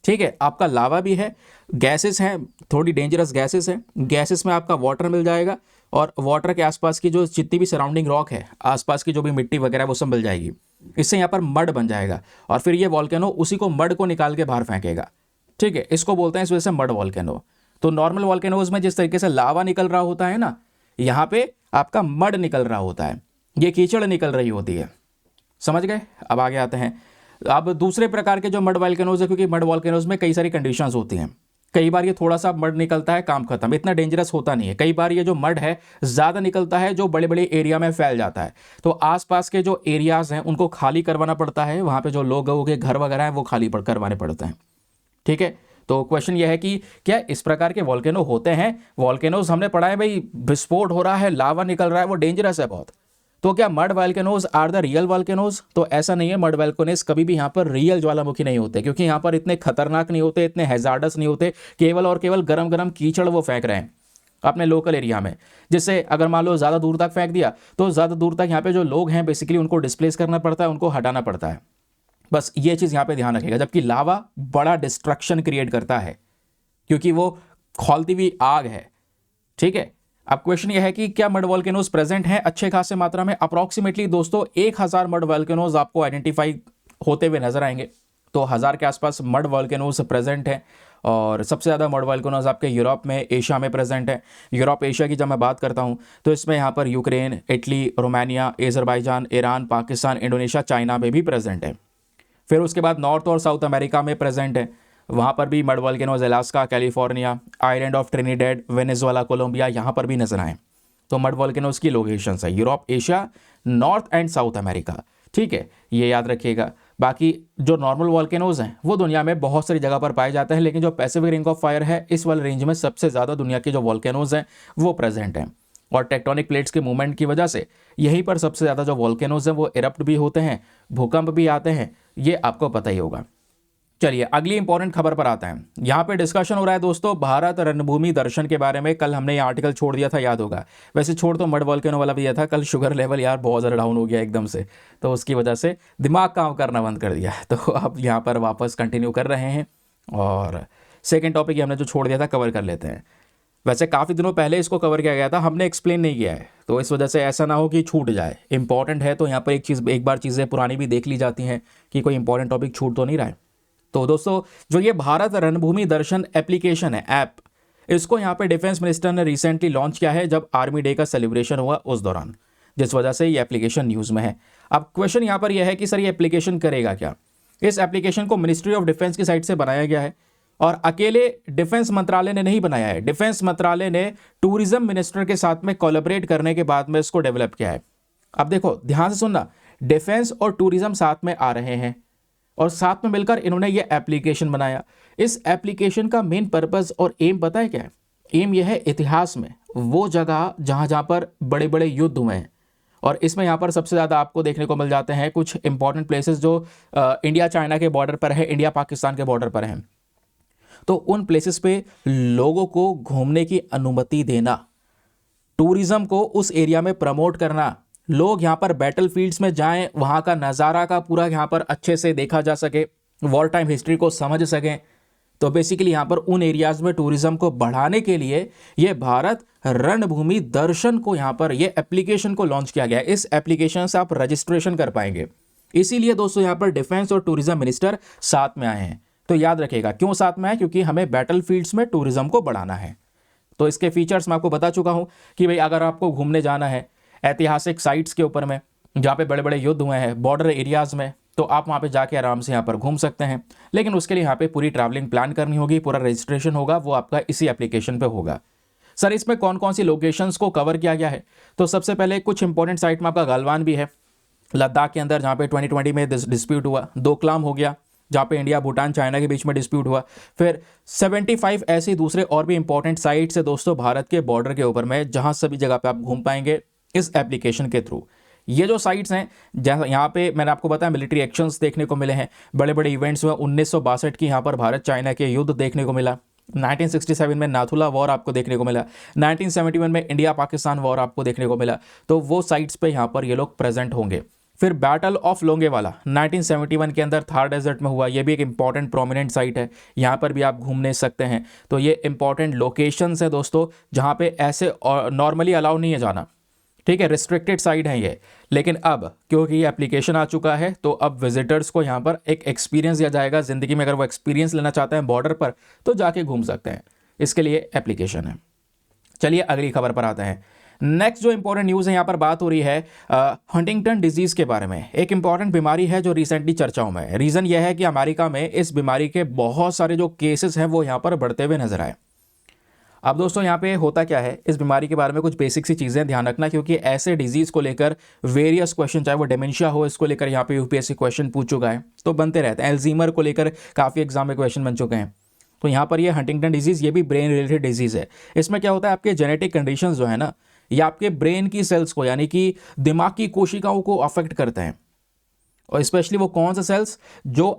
S1: ठीक है, आपका लावा भी है, गैसेस हैं, थोड़ी डेंजरस गैसेस हैं, गैसेस में आपका वाटर मिल जाएगा, और वाटर के आसपास की जो जितनी भी सराउंडिंग रॉक है, आसपास की जो भी मिट्टी वगैरह वो सब मिल जाएगी। इससे यहाँ पर मड बन जाएगा, और फिर ये वॉल्केनो उसी को मड को निकाल के बाहर फेंकेगा। ठीक है, इसको बोलते हैं इस वजह से मड वॉल्केनो। तो नॉर्मल वॉल्केनोज में जिस तरीके से लावा निकल रहा होता है ना, यहाँ पे आपका मड निकल रहा होता है, ये कीचड़ निकल रही होती है। समझ गए? अब आगे आते हैं। अब दूसरे प्रकार के जो मड वॉल्केनोज है, क्योंकि मड वॉल्केनोज में कई सारी कंडीशंस होती हैं। कई बार ये थोड़ा सा मड निकलता है, काम खत्म, इतना डेंजरस होता नहीं है। कई बार ये जो मड है ज़्यादा निकलता है, जो बड़े बड़े एरिया में फैल जाता है, तो आसपास के जो एरियाज़ हैं उनको खाली करवाना पड़ता है, वहाँ पे जो लोगों के घर वगैरह हैं वो खाली करवाने पड़ते हैं। ठीक है, तो क्वेश्चन यह है कि क्या इस प्रकार के वॉल्केनो होते हैं? वॉल्केनोज हमने पढ़ा है भाई, विस्फोट हो रहा है, लावा निकल रहा है, वो डेंजरस है बहुत। तो क्या mud volcanoes are the real volcanoes? तो ऐसा नहीं है, मड वॉल्केनोज कभी भी यहाँ पर रियल ज्वालामुखी नहीं होते, क्योंकि यहाँ पर इतने खतरनाक नहीं होते, इतने हैजार्डस नहीं होते, केवल और केवल गरम गरम कीचड़ वो फेंक रहे हैं अपने लोकल एरिया में, जिससे अगर मान लो ज़्यादा दूर तक फेंक दिया तो ज़्यादा दूर तक यहाँ पे जो लोग हैं बेसिकली उनको डिस्प्लेस करना पड़ता है, उनको हटाना पड़ता है। बस ये चीज़ यहाँ पे ध्यान रखेगा। जबकि लावा बड़ा डिस्ट्रक्शन क्रिएट करता है क्योंकि वो खौलती हुई आग है, ठीक है। अब क्वेश्चन ये है कि क्या मड वॉल्केनोज प्रेजेंट हैं अच्छे खासे मात्रा में? अप्रॉक्सीमेटली दोस्तों 1000 मड वॉल्केनोज आपको आइडेंटिफाई होते हुए नजर आएंगे। तो 1000 के आसपास मड वॉल्केनोज प्रेजेंट हैं और सबसे ज़्यादा मड वॉल्केनोज आपके यूरोप में, एशिया में प्रेजेंट है। यूरोप एशिया की जब मैं बात करता हूँ तो इसमें यहाँ पर Ukraine, Italy, Romania, Azerbaijan, Iran, Pakistan, Indonesia, China में भी प्रेजेंट है। फिर उसके बाद नॉर्थ और साउथ अमेरिका में प्रेजेंट है, वहाँ पर भी mud volcanoes Alaska, California, island of Trinidad, Venezuela, Colombia, यहाँ पर भी नजर आए। तो मड वॉल्केनोज की लोकेशंस है Europe, Asia, North and South America, ठीक है, ये याद रखिएगा। बाकी जो नॉर्मल वॉल्केनोज हैं वो दुनिया में बहुत सारी जगह पर पाए जाते हैं, लेकिन जो पैसिफिक रिंग ऑफ फायर है इस वाले रेंज में सबसे ज़्यादा दुनिया के जो वॉल्केनोज हैं वो प्रेजेंट हैं। और टेक्टोनिक प्लेट्स के मूवमेंट की वजह से यहीं पर सबसे ज़्यादा जो वॉल्केनोज हैं वो इरप्ट भी होते हैं, भूकंप भी आते हैं, ये आपको पता ही होगा। चलिए अगली इंपॉर्टेंट खबर पर आता है। यहाँ पे डिस्कशन हो रहा है दोस्तों भारत रणभूमि दर्शन के बारे में। कल हमने ये आर्टिकल छोड़ दिया था, याद होगा। वैसे छोड़ तो मड वॉल्केनो वाला भी दिया था, कल शुगर लेवल यार बहुत ज़्यादा डाउन हो गया एकदम से, तो उसकी वजह से दिमाग काम करना बंद कर दिया। तो अब यहाँ पर वापस कंटिन्यू कर रहे हैं और सेकेंड टॉपिक हमने जो छोड़ दिया था कवर कर लेते हैं। वैसे काफ़ी दिनों पहले इसको कवर किया गया था, हमने एक्सप्लेन नहीं किया है, तो इस वजह से ऐसा ना हो कि छूट जाए। इंपॉर्टेंट है तो यहाँ पर एक बार चीज़ें पुरानी भी देख ली जाती हैं कि कोई इंपॉर्टेंट टॉपिक छूट तो नहीं रहा है। तो दोस्तों जो ये भारत रणभूमि दर्शन एप्लीकेशन है, ऐप, इसको यहाँ पे डिफेंस मिनिस्टर ने रिसेंटली लॉन्च किया है जब आर्मी डे का सेलिब्रेशन हुआ उस दौरान, जिस वजह से ये एप्लीकेशन न्यूज़ में है। अब क्वेश्चन यहाँ पर यह है कि सर ये एप्लीकेशन करेगा क्या? इस एप्लीकेशन को मिनिस्ट्री ऑफ डिफेंस की साइड से बनाया गया है और अकेले डिफेंस मंत्रालय ने नहीं बनाया है। डिफेंस मंत्रालय ने टूरिज्म मिनिस्टर के साथ में कोलैबोरेट करने के बाद में इसको डेवलप किया है। अब देखो ध्यान से सुनना, डिफेंस और टूरिज्म साथ में आ रहे हैं और साथ में मिलकर इन्होंने ये एप्लीकेशन बनाया। इस एप्लीकेशन का मेन पर्पस और एम पता है क्या है? एम यह है इतिहास में वो जगह जहां जहां पर बड़े बड़े युद्ध हुए हैं, और इसमें यहाँ पर सबसे ज़्यादा आपको देखने को मिल जाते हैं कुछ इंपॉर्टेंट प्लेसेस जो इंडिया चाइना के बॉर्डर पर है, इंडिया पाकिस्तान के बॉर्डर पर हैं। तो उन प्लेसेस पे लोगों को घूमने की अनुमति देना, टूरिज्म को उस एरिया में प्रमोट करना, लोग यहाँ पर बैटल फील्ड्स में जाएं, वहाँ का नज़ारा का पूरा यहाँ पर अच्छे से देखा जा सके, वॉर टाइम हिस्ट्री को समझ सकें। तो बेसिकली यहाँ पर उन एरियाज में टूरिज्म को बढ़ाने के लिए ये भारत रणभूमि दर्शन को यहाँ पर ये एप्लीकेशन को लॉन्च किया गया है। इस एप्लीकेशन से आप रजिस्ट्रेशन कर पाएंगे। इसीलिए दोस्तों यहाँ पर डिफेंस और टूरिज्म मिनिस्टर साथ में आए हैं। तो याद रखिएगा क्यों साथ में आए, क्योंकि हमें बैटल फील्ड्स में टूरिज्म को बढ़ाना है। तो इसके फीचर्स मैं आपको बता चुका हूँ कि भाई अगर आपको घूमने जाना है ऐतिहासिक साइट्स के ऊपर में जहाँ पे बड़े बड़े युद्ध हुए हैं, बॉर्डर एरियाज़ में, तो आप वहाँ पे जाके आराम से यहाँ पर घूम सकते हैं। लेकिन उसके लिए यहाँ पे पूरी ट्रैवलिंग प्लान करनी होगी, पूरा रजिस्ट्रेशन होगा, वो आपका इसी एप्लीकेशन पे होगा। सर इसमें कौन कौन सी लोकेशंस को कवर किया गया है? तो सबसे पहले कुछ इंपॉर्टेंट साइट में आपका गलवान भी है लद्दाख के अंदर, जहाँ पे 2020 में डिस्प्यूट हुआ। डोकलाम हो गया जहाँ पे इंडिया, भूटान, चाइना के बीच में डिस्प्यूट हुआ। फिर 75 ऐसे दूसरे और भी इंपॉर्टेंट साइट्स है दोस्तों भारत के बॉर्डर के ऊपर में, जहाँ सभी जगह पे आप घूम पाएंगे इस एप्लीकेशन के थ्रू। ये जो साइट्स हैं जहाँ यहाँ पे मैंने आपको बताया मिलिट्री एक्शंस देखने को मिले हैं, बड़े बड़े इवेंट्स हुए। 1962 की यहाँ पर भारत चाइना के युद्ध देखने को मिला। 1967 में नाथुला वॉर आपको देखने को मिला। 1971 में इंडिया पाकिस्तान वॉर आपको देखने को मिला। तो वो साइट्स पे यहाँ पर ये लोग प्रेजेंट होंगे। फिर बैटल ऑफ लोंगेवाला 1971 के अंदर थार डेजर्ट में हुआ, ये भी एक इंपॉर्टेंट प्रोमिनेंट साइट है, यहाँ पर भी आप घूमने सकते हैं। तो ये इंपॉर्टेंट लोकेशंस है दोस्तों जहाँ पे ऐसे नॉर्मली अलाउ नहीं है जाना, ठीक है, रिस्ट्रिक्टेड साइट है ये। लेकिन अब क्योंकि ये एप्लीकेशन आ चुका है तो अब विजिटर्स को यहाँ पर एक एक्सपीरियंस दिया जाएगा ज़िंदगी में। अगर वो एक्सपीरियंस लेना चाहते हैं बॉर्डर पर तो जाके घूम सकते हैं, इसके लिए एप्लीकेशन है। चलिए अगली खबर पर आते हैं। नेक्स्ट जो इंपॉर्टेंट न्यूज़ है, यहाँ पर बात हो रही है हंटिंगटन डिजीज़ के बारे में। एक इंपॉर्टेंट बीमारी है जो रिसेंटली चर्चाओं में है। रीज़न यह है कि अमेरिका में इस बीमारी के बहुत सारे जो केसेस हैं वो यहाँ पर बढ़ते हुए नजर आए। अब दोस्तों यहाँ पे होता क्या है, इस बीमारी के बारे में कुछ बेसिक सी चीज़ें ध्यान रखना, क्योंकि ऐसे डिजीज़ को लेकर वेरियस क्वेश्चन, चाहे वो डेमेंशिया हो, इसको लेकर यहाँ पे यूपीएससी क्वेश्चन पूछ चुका है, तो बनते रहते हैं। एल्जीमर को लेकर काफ़ी एग्जाम में क्वेश्चन बन चुके हैं। तो यहाँ पर ये हंटिंगटन डिजीज़, ये भी ब्रेन रिलेटेड डिजीज़ है। इसमें क्या होता है, आपके जेनेटिक कंडीशंस जो है ना, ये आपके ब्रेन की सेल्स को यानी कि दिमाग की कोशिकाओं को अफेक्ट करते हैं। और स्पेशली वो कौन से सेल्स जो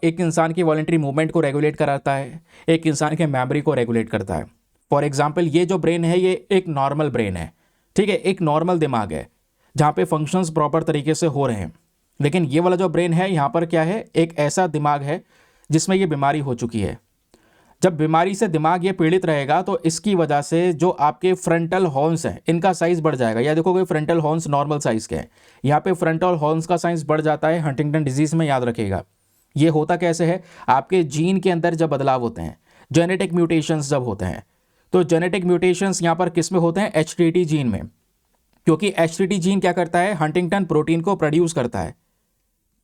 S1: एक इंसान की वॉलेंटरी मूवमेंट को रेगुलेट कराता है, एक इंसान के मेमोरी को रेगुलेट करता है। फॉर एग्जाम्पल ये जो ब्रेन है ये एक नॉर्मल ब्रेन है, ठीक है, एक नॉर्मल दिमाग है जहाँ पे फंक्शंस प्रॉपर तरीके से हो रहे हैं। लेकिन ये वाला जो ब्रेन है यहाँ पर क्या है, एक ऐसा दिमाग है जिसमें ये बीमारी हो चुकी है। जब बीमारी से दिमाग ये पीड़ित रहेगा तो इसकी वजह से जो आपके फ्रंटल हॉर्न्स हैं इनका साइज बढ़ जाएगा। या देखोगे फ्रंटल हॉर्न्स नॉर्मल साइज के हैं, यहाँ पे फ्रंटल हॉर्न्स का साइज बढ़ जाता है हंटिंगटन डिजीज में, याद रखिएगा। ये होता कैसे है, आपके जीन के अंदर जब बदलाव होते हैं, जेनेटिक म्यूटेशंस जब होते हैं, तो जेनेटिक म्यूटेशंस यहाँ पर किस में होते हैं, HTT जीन में। क्योंकि HTT जीन क्या करता है, हंटिंगटन प्रोटीन को प्रोड्यूस करता है,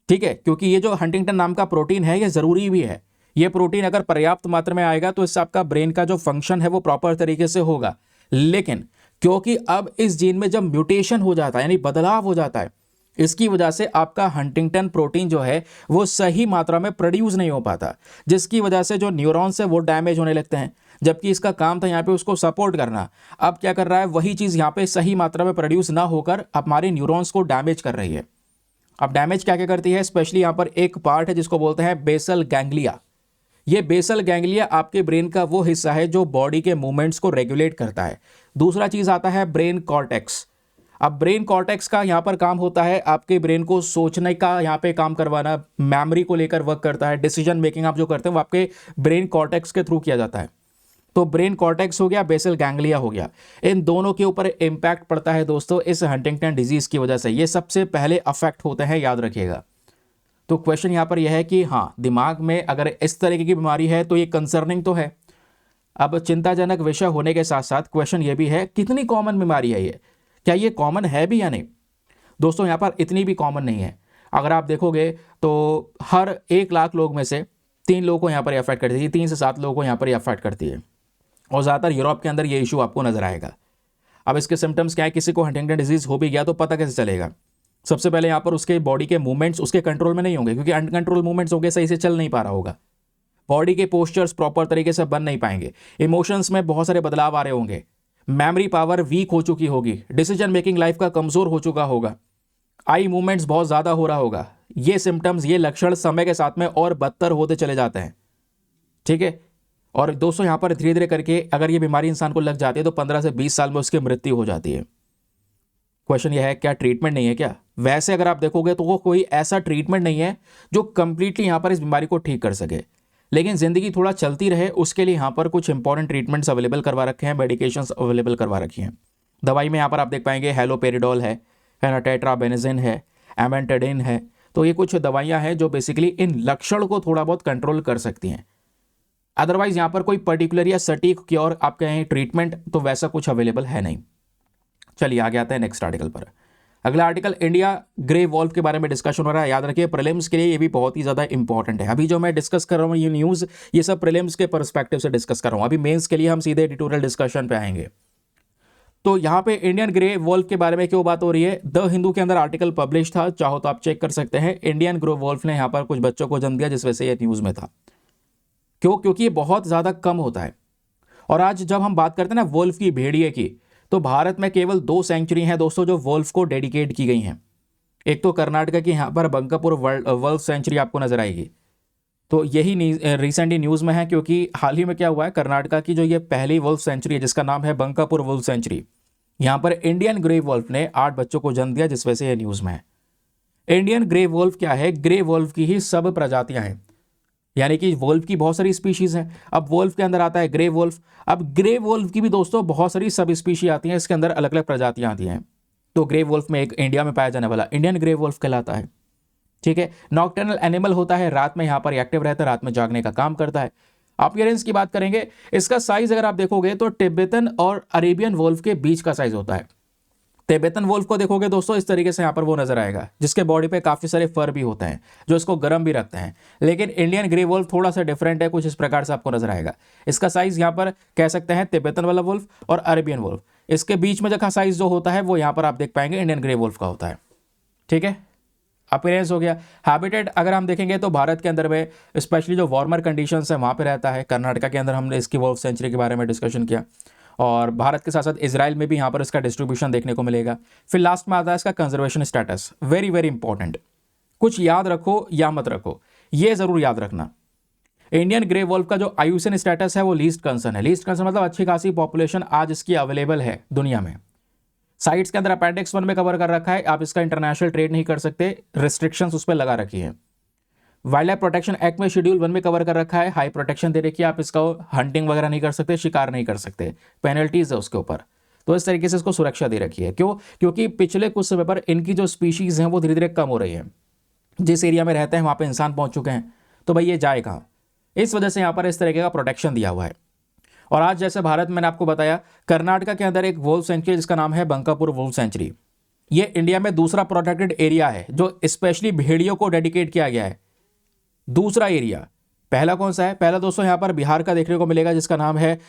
S1: ठीक है। क्योंकि ये जो हंटिंगटन नाम का प्रोटीन है ये जरूरी भी है। ये प्रोटीन अगर पर्याप्त मात्रा में आएगा तो इससे आपका ब्रेन का जो फंक्शन है वो प्रॉपर तरीके से होगा। लेकिन क्योंकि अब इस जीन में जब म्यूटेशन हो जाता है यानी बदलाव हो जाता है, इसकी वजह से आपका हंटिंगटन प्रोटीन जो है वो सही मात्रा में प्रोड्यूस नहीं हो पाता, जिसकी वजह से जो न्यूरॉन्स है वो डैमेज होने लगते हैं। जबकि इसका काम था यहाँ पे उसको सपोर्ट करना, अब क्या कर रहा है, वही चीज़ यहाँ पे सही मात्रा में प्रोड्यूस ना होकर हमारे न्यूरॉन्स को डैमेज कर रही है। अब डैमेज क्या क्या करती है, स्पेशली यहाँ पर एक पार्ट है जिसको बोलते हैं बेसल गैंग्लिया। ये बेसल गैंग्लिया आपके ब्रेन का वो हिस्सा है जो बॉडी के मूवमेंट्स को रेगुलेट करता है। दूसरा चीज आता है ब्रेन कॉर्टेक्स। अब ब्रेन कॉर्टेक्स का यहाँ पर काम होता है आपके ब्रेन को सोचने का यहाँ पे काम करवाना, मेमोरी को लेकर वर्क करता है, डिसीजन मेकिंग आप जो करते हैं वो आपके ब्रेन कॉर्टेक्स के थ्रू किया जाता है। तो ब्रेन कॉर्टेक्स हो गया, बेसल गैंग्लिया हो गया, इन दोनों के ऊपर इम्पैक्ट पड़ता है दोस्तों इस हंटिंगटन डिजीज की वजह से। ये सबसे पहले अफेक्ट होते हैं, याद रखिएगा। तो क्वेश्चन यहाँ पर यह है कि हाँ, दिमाग में अगर इस तरीके की बीमारी है तो ये कंसर्निंग तो है। अब चिंताजनक विषय होने के साथ साथ क्वेश्चन ये भी है कितनी कॉमन बीमारी है ये, क्या ये कॉमन है भी या नहीं। दोस्तों यहाँ पर इतनी भी कॉमन नहीं है। अगर आप देखोगे तो हर 1 लाख लोग में से 3 लोगों को यहाँ पर अफेक्ट करती है, 3 से 7 लोगों को यहाँ पर अफेक्ट करती है। और ज़्यादातर यूरोप के अंदर ये इशू आपको नजर आएगा। अब इसके सिम्टम्स क्या है, किसी को हंटिंगटन डिजीज हो भी गया तो पता कैसे चलेगा। सबसे पहले यहाँ पर उसके बॉडी के मूवमेंट्स उसके कंट्रोल में नहीं होंगे, क्योंकि अनकंट्रोल मूवमेंट्स होंगे, सही से चल नहीं पा रहा होगा, बॉडी के पोस्चर्स प्रॉपर तरीके से बन नहीं पाएंगे, इमोशंस में बहुत सारे बदलाव आ रहे होंगे, मेमोरी पावर वीक हो चुकी होगी, डिसीजन मेकिंग लाइफ का कमजोर हो चुका होगा, आई मूवमेंट्स बहुत ज़्यादा हो रहा होगा। ये सिम्टम्स, ये लक्षण समय के साथ में और बदतर होते चले जाते हैं, ठीक है। और दोस्तों यहाँ पर धीरे धीरे करके अगर ये बीमारी इंसान को लग जाती है तो 15 से 20 साल में उसकी मृत्यु हो जाती है। क्वेश्चन यह है क्या ट्रीटमेंट नहीं है क्या। वैसे अगर आप देखोगे तो वो कोई ऐसा ट्रीटमेंट नहीं है जो कंप्लीटली यहाँ पर इस बीमारी को ठीक कर सके, लेकिन जिंदगी थोड़ा चलती रहे उसके लिए यहाँ पर कुछ इंपॉर्टेंट ट्रीटमेंट्स अवेलेबल करवा रखे हैं, मेडिकेशंस अवेलेबल करवा रखी हैं। दवाई में यहाँ पर आप देख पाएंगे हेलोपेरिडोल है ना, टेट्राबेनेजिन है, एमेंटेडिन है। तो ये कुछ दवाइयाँ हैं जो बेसिकली इन लक्षण को थोड़ा बहुत कंट्रोल कर सकती हैं। अदरवाइज यहाँ पर कोई पर्टिकुलर या सटीक क्योर आपके यहाँ ट्रीटमेंट तो वैसा कुछ अवेलेबल है नहीं। चलिए आगे आते हैं नेक्स्ट आर्टिकल पर। अगला आर्टिकल इंडिया ग्रे वॉल्फ के बारे में डिस्कशन हो रहा है। याद रखिए प्रीलिम्स के लिए ये भी बहुत ही ज़्यादा इंपॉर्टेंट है। अभी जो मैं डिस्कस कर रहा हूँ ये न्यूज़, ये सब प्रीलिम्स के पर्सपेक्टिव से डिस्कस कर रहा हूँ। अभी मेंस के लिए हम सीधे एडिटोरियल डिस्कशन पे आएंगे। तो यहाँ पे इंडियन ग्रे वॉल्फ के बारे में क्यों बात हो रही है, द हिंदू के अंदर आर्टिकल पब्लिश था, चाहो तो आप चेक कर सकते हैं। इंडियन ग्रे वॉल्फ ने यहाँ पर कुछ बच्चों को जन्म दिया जिस वजह से ये न्यूज़ में था। क्यों, क्योंकि ये बहुत ज़्यादा कम होता है। और आज जब हम बात करते हैं ना वॉल्फ की, भेड़िए की, तो भारत में केवल 2 सेंचुरी हैं दोस्तों जो वॉल्फ को डेडिकेट की गई हैं। एक तो कर्नाटक की यहाँ पर बंकापुर वॉल्फ सेंचुरी आपको नजर आएगी। तो यही रिसेंटली न्यूज़ में है, क्योंकि हाल ही में क्या हुआ है, कर्नाटका की जो ये पहली वॉल्फ सेंचुरी है जिसका नाम है बंकापुर वॉल्फ सेंचुरी, यहाँ पर इंडियन ग्रे वॉल्फ ने 8 बच्चों को जन्म दिया जिस वजह से ये न्यूज़ में है। इंडियन ग्रे वॉल्फ क्या है, ग्रे वॉल्फ की ही सब प्रजातियां हैं, यानी कि वोल्फ की बहुत सारी स्पीशीज हैं। अब वोल्फ के अंदर आता है ग्रे वोल्फ। अब ग्रे वोल्फ की भी दोस्तों बहुत सारी सब स्पीशी आती हैं, इसके अंदर अलग अलग प्रजातियां आती हैं। तो ग्रे वोल्फ में एक इंडिया में पाया जाने वाला इंडियन ग्रे वोल्फ कहलाता है, ठीक है। नॉकटर्नल एनिमल होता है, रात में यहाँ पर एक्टिव रहता है, रात में जागने का काम करता है। अपीयरेंस की बात करेंगे, इसका साइज अगर आप देखोगे तो तिब्बतन और अरेबियन वोल्फ के बीच का साइज होता है। तिब्बतन वोल्फ को देखोगे दोस्तों इस तरीके से यहाँ पर वो नजर आएगा, जिसके बॉडी पे काफी सारे फर भी होते हैं जो इसको गर्म भी रखते हैं। लेकिन इंडियन ग्रे वोल्फ थोड़ा सा डिफरेंट है, कुछ इस प्रकार से आपको नजर आएगा। इसका साइज यहाँ पर कह सकते हैं तिब्बतन वाला वोल्फ और अरेबियन वोल्फ, इसके बीच में का साइज जो होता है वो यहाँ पर आप देख पाएंगे इंडियन ग्रे वोल्फ का होता है, ठीक है। अपीयरेंस हो गया। हैबिटेट अगर हम देखेंगे तो भारत के अंदर में स्पेशली जो वार्मर कंडीशंस है वहाँ पे रहता है। कर्नाटका के अंदर हमने इसकी वोल्फ सेंचुरी के बारे में डिस्कशन किया। और भारत के साथ साथ इजराइल में भी यहाँ पर इसका डिस्ट्रीब्यूशन देखने को मिलेगा। फिर लास्ट में आता है इसका conservation status, very very important. कुछ याद रखो या मत रखो, ये जरूर याद रखना। इंडियन ग्रे वॉल्फ का जो आईयूसीएन स्टेटस है वो लीस्ट कंसर्न है। लीस्ट कंसर्न मतलब अच्छी खासी पॉपुलेशन आज इसकी अवेलेबल है दुनिया में। साइट्स के अंदर अपेंडिक्स 1 में कवर कर रखा है, आप इसका इंटरनेशनल ट्रेड नहीं कर सकते, रिस्ट्रिक्शंस उस पर लगा रखी है। वाइल्ड लाइफ प्रोटेक्शन एक्ट में शेड्यूल 1 में कवर कर रखा है, हाई प्रोटेक्शन दे रखी है, आप इसका हंटिंग वगैरह नहीं कर सकते, शिकार नहीं कर सकते, पेनल्टीज है उसके ऊपर। तो इस तरीके से इसको सुरक्षा दे रखी है। क्यों? क्योंकि पिछले कुछ समय पर इनकी जो स्पीशीज हैं वो धीरे धीरे कम हो रही है। जिस एरिया में रहते हैं वहां पे इंसान पहुंच चुके हैं, तो भाई ये जाए कहाँ? इस वजह से यहाँ पर इस तरीके का प्रोटेक्शन दिया हुआ है। और आज जैसे भारत, मैंने आपको बताया, कर्नाटका के अंदर एक वोल्फ सेंचुरी जिसका नाम है बंकापुर वोल्फ सेंचुरी, ये इंडिया में दूसरा प्रोटेक्टेड एरिया है जो स्पेशली भेड़ियों को डेडिकेट किया गया है। दूसरा एरिया, पहला कौन सा है? पहला दोस्तों यहाँ पर बिहार का देखने को मिलेगा जिसका नाम है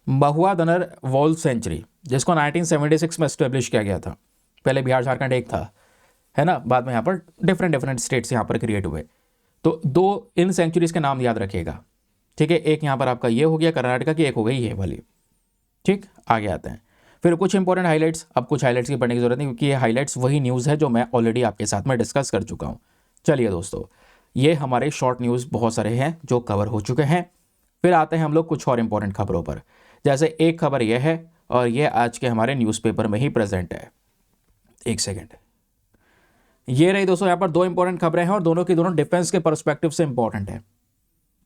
S1: महुआदनर वोल्फ सेंचुरी, जिसको 1976 में एस्टेब्लिश किया गया था। पहले बिहार झारखंड एक था, है ना, बाद में यहाँ पर डिफरेंट स्टेट्स यहाँ पर क्रिएट हुए। तो 2 इन सेंचुरीज के नाम याद रखिएगा, ठीक है। एक यहाँ पर आपका ये हो गया कर्नाटका की, एक हो गई ये वाली, ठीक। आगे आते हैं फिर कुछ इंपॉर्टेंट हाइलाइट्स। अब कुछ हाइलाइट्स की पढ़ने की जरूरत नहीं क्योंकि ये हाइलाइट्स वही न्यूज़ है जो मैं ऑलरेडी आपके साथ में डिस्कस कर चुका हूँ। चलिए दोस्तों, ये हमारे शॉर्ट न्यूज़ बहुत सारे हैं जो कवर हो चुके हैं। फिर आते हैं हम लोग कुछ और इंपॉर्टेंट खबरों पर। जैसे एक खबर यह है और ये आज के हमारे न्यूज़पेपर में ही प्रेजेंट है। एक सेकेंड, ये रही दोस्तों, यहाँ पर 2 इंपॉर्टेंट खबरें हैं और दोनों की दोनों डिफेंस के पर्सपेक्टिव से इंपॉर्टेंट है।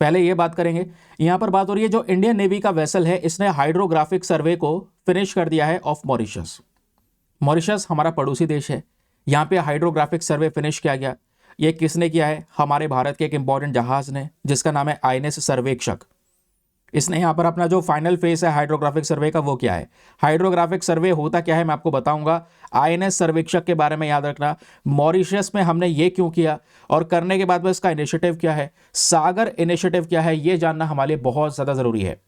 S1: पहले ये बात करेंगे, यहां पर बात हो रही है जो इंडियन नेवी का वेसल है, इसने हाइड्रोग्राफिक सर्वे को फिनिश कर दिया है ऑफ मॉरिशस। मॉरिशस हमारा पड़ोसी देश है, यहां पे हाइड्रोग्राफिक सर्वे फिनिश किया गया। ये किसने किया है? हमारे भारत के एक इंपॉर्टेंट जहाज ने, जिसका नाम है आईएनएस सर्वेक्षक। इसने यहाँ पर अपना जो फाइनल फेस है हाइड्रोग्राफिक सर्वे का वो क्या है। हाइड्रोग्राफिक सर्वे होता क्या है मैं आपको बताऊंगा। आईएनएस सर्वेक्षक के बारे में याद रखना, मॉरिशस में हमने ये क्यों किया और करने के बाद में इसका इनिशिएटिव क्या है, सागर इनिशिएटिव क्या है, ये जानना हमारे लिए बहुत ज़्यादा ज़रूरी है।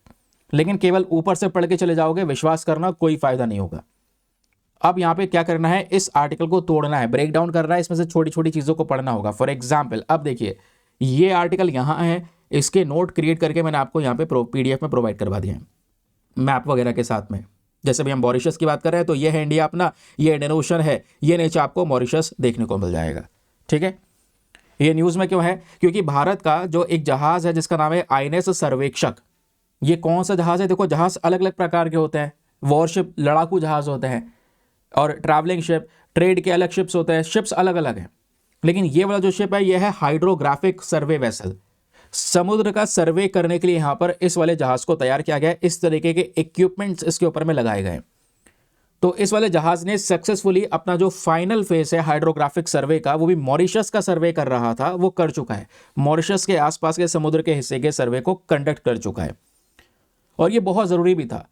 S1: लेकिन केवल ऊपर से पढ़ के चले जाओगे, विश्वास करना कोई फायदा नहीं होगा। अब यहाँ पे क्या करना है, इस आर्टिकल को तोड़ना है, ब्रेक डाउन करना है, इसमें से छोटी छोटी चीज़ों को पढ़ना होगा। फॉर एग्जाम्पल, अब देखिए ये आर्टिकल यहाँ है, इसके नोट क्रिएट करके मैंने आपको यहाँ पे पीडीएफ में प्रोवाइड करवा दिए हैं मैप वगैरह के साथ में। जैसे भी हम मॉरिशस की बात कर रहे हैं तो ये है इंडिया अपना, ये इंडियन ओशन है, ये नीचे आपको मॉरिशस देखने को मिल जाएगा, ठीक है। ये न्यूज़ में क्यों है? क्योंकि भारत का जो एक जहाज़ है जिसका नाम है आईएनएस सर्वेक्षक, ये कौन सा जहाज़ है? देखो, जहाज़ अलग अलग प्रकार के होते हैं, वॉरशिप लड़ाकू जहाज़ होते हैं और ट्रैवलिंग शिप, ट्रेड के अलग शिप्स होते हैं, शिप्स अलग अलग हैं। लेकिन ये वाला जो शिप है ये है हाइड्रोग्राफिक सर्वे वेसल। समुद्र का सर्वे करने के लिए यहाँ पर इस वाले जहाज को तैयार किया गया है, इस तरीके के इक्विपमेंट्स इसके ऊपर में लगाए गए। तो इस वाले जहाज ने सक्सेसफुली अपना जो फाइनल फेस है हाइड्रोग्राफिक सर्वे का, वो भी मॉरिशस का सर्वे कर रहा था, वो कर चुका है। मॉरिशस के आसपास के समुद्र के हिस्से के सर्वे को कंडक्ट कर चुका है। और ये बहुत जरूरी भी था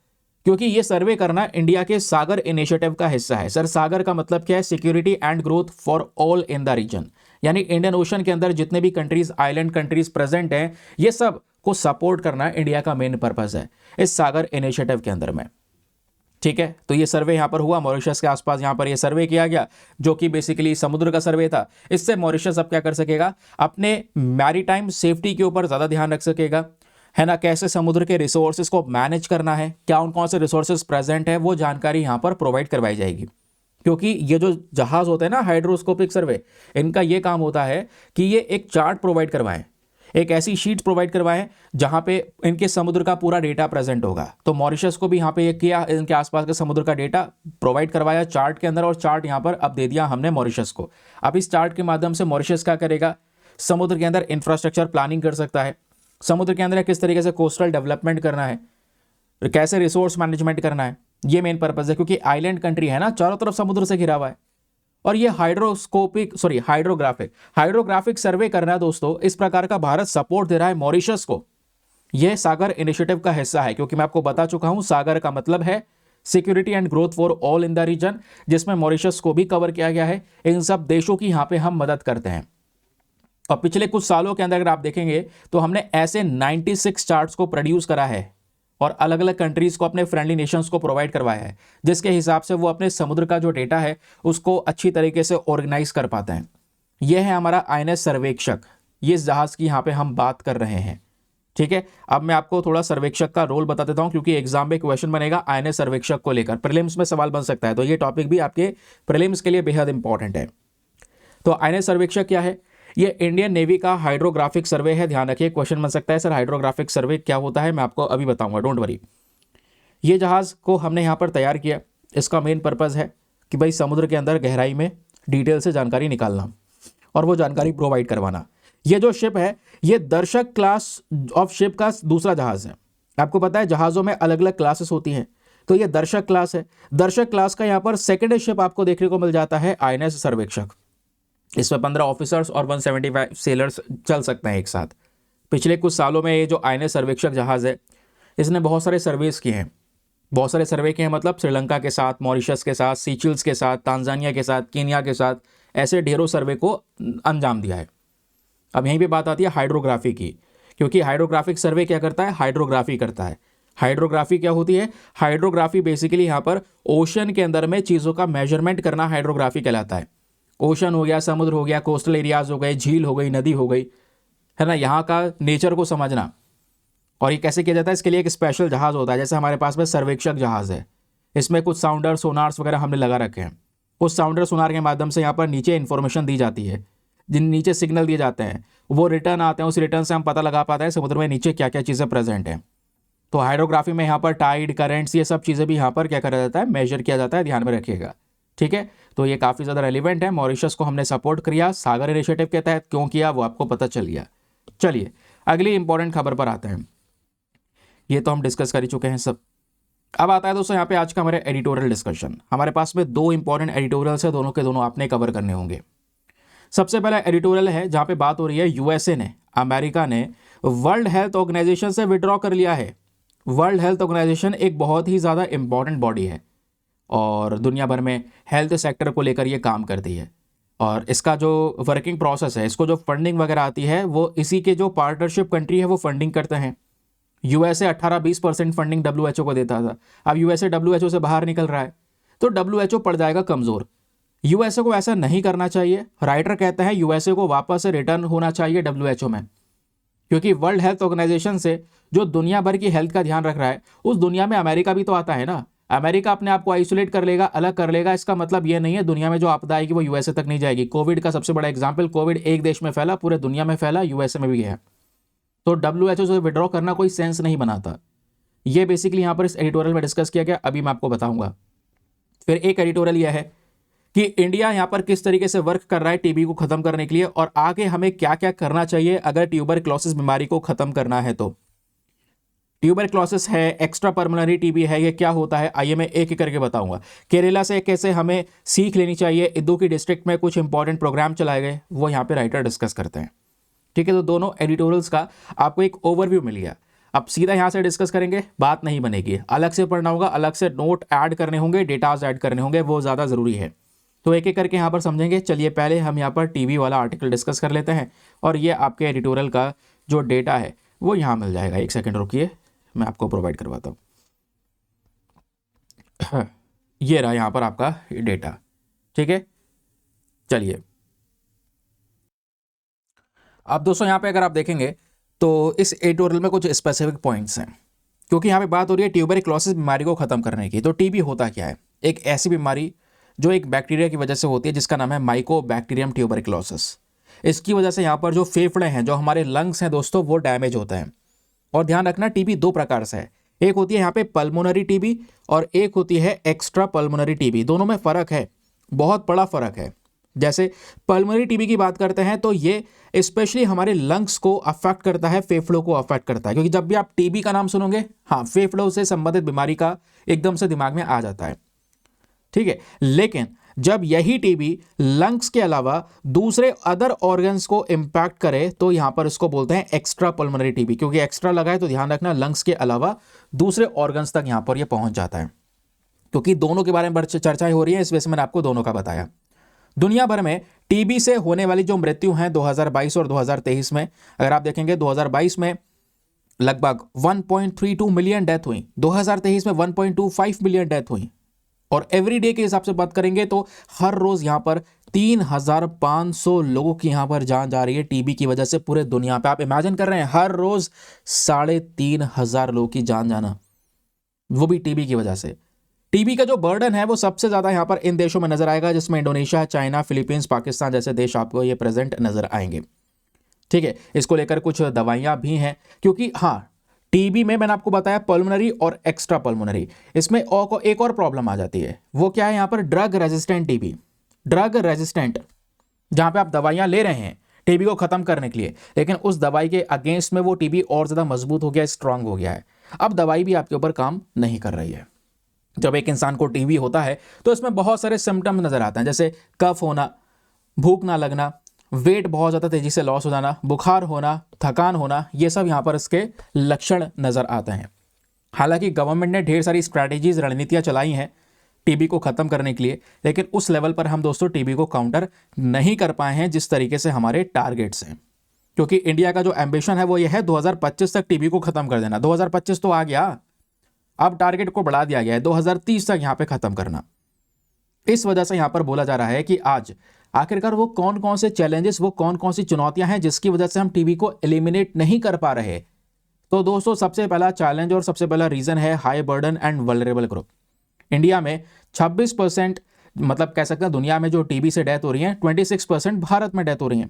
S1: क्योंकि ये सर्वे करना इंडिया के सागर इनिशिएटिव का हिस्सा है। सर, सागर का मतलब क्या है? Security and growth for all in the region, यानी इंडियन ओशन के अंदर जितने भी कंट्रीज, आइलैंड कंट्रीज प्रेजेंट हैं, ये सब को सपोर्ट करना इंडिया का मेन पर्पस है इस सागर इनिशिएटिव के अंदर में, ठीक है। तो ये सर्वे यहाँ पर हुआ मॉरिशस के आसपास, यहाँ पर ये सर्वे किया गया जो कि बेसिकली समुद्र का सर्वे था। इससे मॉरिशस अब क्या कर सकेगा, अपने मैरीटाइम सेफ्टी के ऊपर ज़्यादा ध्यान रख सकेगा, है ना। कैसे समुद्र के रिसोर्सेज को मैनेज करना है, क्या कौन से रिसोर्सेज प्रेजेंट है, वो जानकारी यहाँ पर प्रोवाइड करवाई जाएगी। क्योंकि ये जो जहाज होते हैं ना हाइड्रोस्कोपिक सर्वे, इनका ये काम होता है कि ये एक चार्ट प्रोवाइड करवाएं, एक ऐसी शीट प्रोवाइड करवाएं जहां पे इनके समुद्र का पूरा डेटा प्रेजेंट होगा। तो मॉरिशस को भी यहाँ पे ये किया, इनके आसपास के समुद्र का डेटा प्रोवाइड करवाया चार्ट के अंदर, और चार्ट यहाँ पर अब दे दिया हमने मॉरिशस को। अब इस चार्ट के माध्यम से मॉरिशस क्या करेगा, समुद्र के अंदर इंफ्रास्ट्रक्चर प्लानिंग कर सकता है, समुद्र के अंदर किस तरीके से कोस्टल डेवलपमेंट करना है, कैसे रिसोर्स मैनेजमेंट करना है, ये मेन पर्पस है। क्योंकि आइलैंड कंट्री है ना, चारों तरफ समुद्र से घिरा हुआ है। और ये हाइड्रोग्राफिक सर्वे करना है दोस्तों, इस प्रकार का भारत सपोर्ट दे रहा है मॉरिशस को। यह सागर इनिशिएटिव का हिस्सा है, क्योंकि मैं आपको बता चुका हूं सागर का मतलब है security and growth for all in the region, जिसमें मॉरिशस को भी कवर किया गया है। इन सब देशों की यहां पे हम मदद करते हैं। और पिछले कुछ सालों के अंदर अगर आप देखेंगे तो हमने ऐसे 96 चार्ट्स को प्रोड्यूस करा है और अलग अलग कंट्रीज को, अपने फ्रेंडली नेशंस को प्रोवाइड करवाया है, जिसके हिसाब से वो अपने समुद्र का जो डेटा है उसको अच्छी तरीके से ऑर्गेनाइज कर पाते हैं। यह है हमारा आईएनएस सर्वेक्षक, ये इस जहाज की यहाँ पे हम बात कर रहे हैं, ठीक है, अब मैं आपको थोड़ा सर्वेक्षक का रोल बता देता हूं, क्योंकि एग्जाम में क्वेश्चन बनेगा आईएनएस सर्वेक्षक को लेकर, प्रीलिम्स में सवाल बन सकता है, तो ये टॉपिक भी आपके प्रीलिम्स के लिए बेहद इंपॉर्टेंट है। तो आईएनएस सर्वेक्षक क्या है? ये इंडियन नेवी का हाइड्रोग्राफिक सर्वे है। ध्यान रखिए, क्वेश्चन बन सकता है सर हाइड्रोग्राफिक सर्वे क्या होता है, मैं आपको अभी बताऊंगा, डोंट वरी। ये जहाज को हमने यहाँ पर तैयार किया, इसका मेन पर्पज़ है कि भाई समुद्र के अंदर गहराई में डिटेल से जानकारी निकालना और वो जानकारी प्रोवाइड करवाना। ये जो शिप है ये दर्शक क्लास ऑफ शिप का दूसरा जहाज है। आपको पता है जहाज़ों में अलग अलग क्लासेस होती हैं, तो ये दर्शक क्लास है। दर्शक क्लास का यहाँ पर सेकेंड शिप आपको देखने को मिल जाता है आईएनएस सर्वेक्षक। इसमें 15 ऑफिसर्स और 175 सेलर्स चल सकते हैं एक साथ। पिछले कुछ सालों में ये जो आईएनएस सर्वेक्षक जहाज़ है इसने बहुत सारे सर्वेस किए हैं, बहुत सारे सर्वे किए हैं, मतलब श्रीलंका के साथ, मॉरिशस के साथ, सीचिल्स के साथ, तांजानिया के साथ, कीनिया के साथ, ऐसे ढेरों सर्वे को अंजाम दिया है। अब यहीं पे बात आती है हाइड्रोग्राफी की, क्योंकि हाइड्रोग्राफिक सर्वे क्या करता है? हाइड्रोग्राफी करता है। हाइड्रोग्राफी क्या होती है? हाइड्रोग्राफी बेसिकली यहाँ पर ओशन के अंदर में चीज़ों का मेजरमेंट करना हाइड्रोग्राफी कहलाता है। ओशन हो गया, समुद्र हो गया, कोस्टल एरियाज हो गए, झील हो गई, नदी हो गई, है ना, यहाँ का नेचर को समझना। और ये कैसे किया जाता है? इसके लिए एक स्पेशल जहाज़ होता है, जैसे हमारे पास में सर्वेक्षक जहाज़ है, इसमें कुछ साउंडर सोनार्स वगैरह हमने लगा रखे हैं। उस साउंडर सोनार के माध्यम से यहाँ पर नीचे इन्फॉर्मेशन दी जाती है, जिन नीचे सिग्नल दिए जाते हैं, वो रिटर्न आते हैं, उस रिटर्न से हम पता लगा पाते हैं समुद्र में नीचे क्या क्या चीज़ें प्रेजेंट हैं। तो हाइड्रोग्राफी में यहाँ पर टाइड, करेंट्स, ये सब चीज़ें भी यहाँ पर क्या करा जाता है? मेजर किया जाता है, ध्यान में रखिएगा। ठीक है, तो ये काफ़ी ज़्यादा रेलिवेंट है। मॉरिशस को हमने सपोर्ट किया सागर इनिशिएटिव के तहत, क्यों किया वो आपको पता चल गया। चलिए अगली इंपॉर्टेंट खबर पर आते हैं। ये तो हम डिस्कस कर ही चुके हैं सब। अब आता है दोस्तों यहाँ पे आज का हमारे एडिटोरियल डिस्कशन। हमारे पास में दो इंपॉर्टेंट एडिटोरियल्स है, दोनों के दोनों आपने कवर करने होंगे। सबसे पहला एडिटोरियल है जहाँ पे बात हो रही है यूएसए ने, अमेरिका ने वर्ल्ड हेल्थ ऑर्गेनाइजेशन से विड्रॉ कर लिया है। वर्ल्ड हेल्थ ऑर्गेनाइजेशन एक बहुत ही ज़्यादा इंपॉर्टेंट बॉडी है और दुनिया भर में हेल्थ सेक्टर को लेकर ये काम करती है, और इसका जो वर्किंग प्रोसेस है, इसको जो फंडिंग वगैरह आती है, वो इसी के जो पार्टनरशिप कंट्री है वो फंडिंग करते हैं। यूएसए 18-20% फंडिंग डब्ल्यूएचओ को देता था, अब यूएसए डब्ल्यूएचओ से बाहर निकल रहा है, तो डब्ल्यूएचओ पड़ जाएगा कमज़ोर। यूएसए को ऐसा नहीं करना चाहिए। राइटर कहते हैं यूएसए को वापस से रिटर्न होना चाहिए डब्ल्यूएचओ में, क्योंकि वर्ल्ड हेल्थ ऑर्गेनाइजेशन से जो दुनिया भर की हेल्थ का ध्यान रख रहा है, उस दुनिया में अमेरिका भी तो आता है ना। अमेरिका अपने आप को आइसोलेट कर लेगा, अलग कर लेगा, इसका मतलब ये नहीं है दुनिया में जो आपदा आएगी वो यूएसए तक नहीं जाएगी। कोविड का सबसे बड़ा एग्जाम्पल, कोविड एक देश में फैला, पूरे दुनिया में फैला, यूएसए में भी है। तो डब्ल्यूएचओ से विड्रॉ करना कोई सेंस नहीं बनाता। ये बेसिकली यहाँ पर इस एडिटोरियल में डिस्कस किया गया, अभी मैं आपको बताऊंगा। फिर एक एडिटोरियल यह है कि इंडिया यहाँ पर किस तरीके से वर्क कर रहा है टीबी को खत्म करने के लिए, और आगे हमें क्या क्या करना चाहिए अगर ट्यूबरक्लोसिस बीमारी को खत्म करना है। तो ट्यूबरक्लोसिस है, एक्स्ट्रा पल्मोनरी टीबी है, ये क्या होता है आइए मैं एक एक करके बताऊंगा। केरला से कैसे हमें सीख लेनी चाहिए, इदुक्की डिस्ट्रिक्ट में कुछ इंपॉर्टेंट प्रोग्राम चलाए गए, वो यहाँ पे राइटर डिस्कस करते हैं। ठीक है, तो दोनों एडिटोरियल्स का आपको एक ओवरव्यू मिल गया। अब सीधा यहाँ से डिस्कस करेंगे, बात नहीं बनेगी, अलग से पढ़ना होगा, अलग से नोट ऐड करने होंगे, डेटाज ऐड करने होंगे, वो ज़्यादा ज़रूरी है। तो एक एक करके यहाँ पर समझेंगे। चलिए पहले हम यहाँ पर टीबी वाला आर्टिकल डिस्कस कर लेते हैं, और ये आपके एडिटोरियल का जो डेटा है वो यहाँ मिल जाएगा। एक सेकेंड रुकिए, मैं आपको प्रोवाइड करवाता हूँ। ये रहा यहाँ पर आपका डेटा। ठीक है, चलिए अब दोस्तों यहाँ पे अगर आप देखेंगे तो इस एडिटोरियल में कुछ स्पेसिफिक पॉइंट्स हैं, क्योंकि यहाँ पे बात हो रही है ट्यूबरक्लोसिस बीमारी को खत्म करने की। तो टीबी होता क्या है? एक ऐसी बीमारी जो एक बैक्टीरिया की वजह से होती है, जिसका नाम है माइकोबैक्टीरियम ट्यूबरक्लोसिस। इसकी वजह से यहाँ पर जो फेफड़े हैं, जो हमारे लंग्स हैं दोस्तों, वो डैमेज होते हैं। और ध्यान रखना टीबी दो प्रकार से है, एक होती है यहाँ पे पल्मोनरी टीबी और एक होती है एक्स्ट्रा पल्मोनरी टीबी। दोनों में फ़र्क है, बहुत बड़ा फ़र्क है। जैसे पल्मोनरी टीबी की बात करते हैं तो ये स्पेशली हमारे लंग्स को अफेक्ट करता है, फेफड़ों को अफेक्ट करता है, क्योंकि जब भी आप टीबी का नाम सुनोगे, हाँ, फेफड़ों से संबंधित बीमारी का एकदम से दिमाग में आ जाता है। ठीक है, लेकिन जब यही टीबी लंग्स के अलावा दूसरे अदर ऑर्गन्स को इंपैक्ट करे तो यहां पर इसको बोलते हैं एक्स्ट्रा पल्मोनरी टीबी, क्योंकि एक्स्ट्रा लगा है तो ध्यान रखना लंग्स के अलावा दूसरे ऑर्गन्स तक यहां पर यह पहुंच जाता है। क्योंकि दोनों के बारे में चर्चाएं हो रही है, इस वजह से मैंने आपको दोनों का बताया। दुनिया भर में टीबी से होने वाली जो मृत्यु हैं 2022 और 2023 में, अगर आप देखेंगे 2022 में लगभग 1.32 मिलियन डेथ हुई, 2023 में 1.25 मिलियन डेथ हुई, और एवरीडे के हिसाब से बात करेंगे तो हर रोज यहाँ पर 3,500 लोगों की यहाँ पर जान जा रही है टीबी की वजह से पूरे दुनिया पे। आप इमेजिन कर रहे हैं हर रोज 3,500 लोगों की जान जाना, वो भी टीबी की वजह से। टीबी का जो बर्डन है वो सबसे ज्यादा यहाँ पर इन देशों में नजर आएगा, जिसमें इंडोनेशिया, चाइना, फिलीपींस, पाकिस्तान जैसे देश आपको ये प्रेजेंट नजर आएंगे। ठीक है, इसको लेकर कुछ दवाइयां भी हैं, क्योंकि हाँ टीबी में मैंने आपको बताया पल्मोनरी और एक्स्ट्रा पल्मोनरी, इसमें एक और प्रॉब्लम आ जाती है। वो क्या है यहाँ पर, drug resistant TB. Drug resistant जहां पे आप दवाइयां ले रहे हैं टीबी को खत्म करने के लिए, लेकिन उस दवाई के अगेंस्ट में वो टीबी और ज्यादा मजबूत हो गया, स्ट्रांग हो गया है। अब दवाई भी आपके ऊपर काम नहीं कर रही है। जब एक इंसान को टीबी होता है तो इसमें बहुत सारे सिम्टम्स नजर आते हैं, जैसे कफ होना, भूख ना लगना, वेट बहुत ज़्यादा तेजी से लॉस हो जाना, बुखार होना, थकान होना, ये सब यहाँ पर इसके लक्षण नजर आते हैं। हालांकि गवर्नमेंट ने ढेर सारी स्ट्रैटेजीज, रणनीतियां चलाई हैं टीबी को खत्म करने के लिए, लेकिन उस लेवल पर हम दोस्तों टीबी को काउंटर नहीं कर पाए हैं जिस तरीके से हमारे टारगेट्स हैं। क्योंकि इंडिया का जो एम्बिशन है वो ये है 2025 तक टीबी को खत्म कर देना। 2025 तो आ गया, अब टारगेट को बढ़ा दिया गया है 2030 तक यहाँ पे खत्म करना। इस वजह से यहाँ पर बोला जा रहा है कि आज आखिरकार वो कौन कौन से चैलेंजेस, वो कौन कौन सी चुनौतियां हैं जिसकी वजह से हम टीबी को एलिमिनेट नहीं कर पा रहे। तो दोस्तों सबसे पहला चैलेंज और सबसे पहला रीजन है high burden and vulnerable group. India में 26%, मतलब कह सकते हैं दुनिया में जो टीबी से डेथ हो रही है 26% भारत में डेथ हो रही है।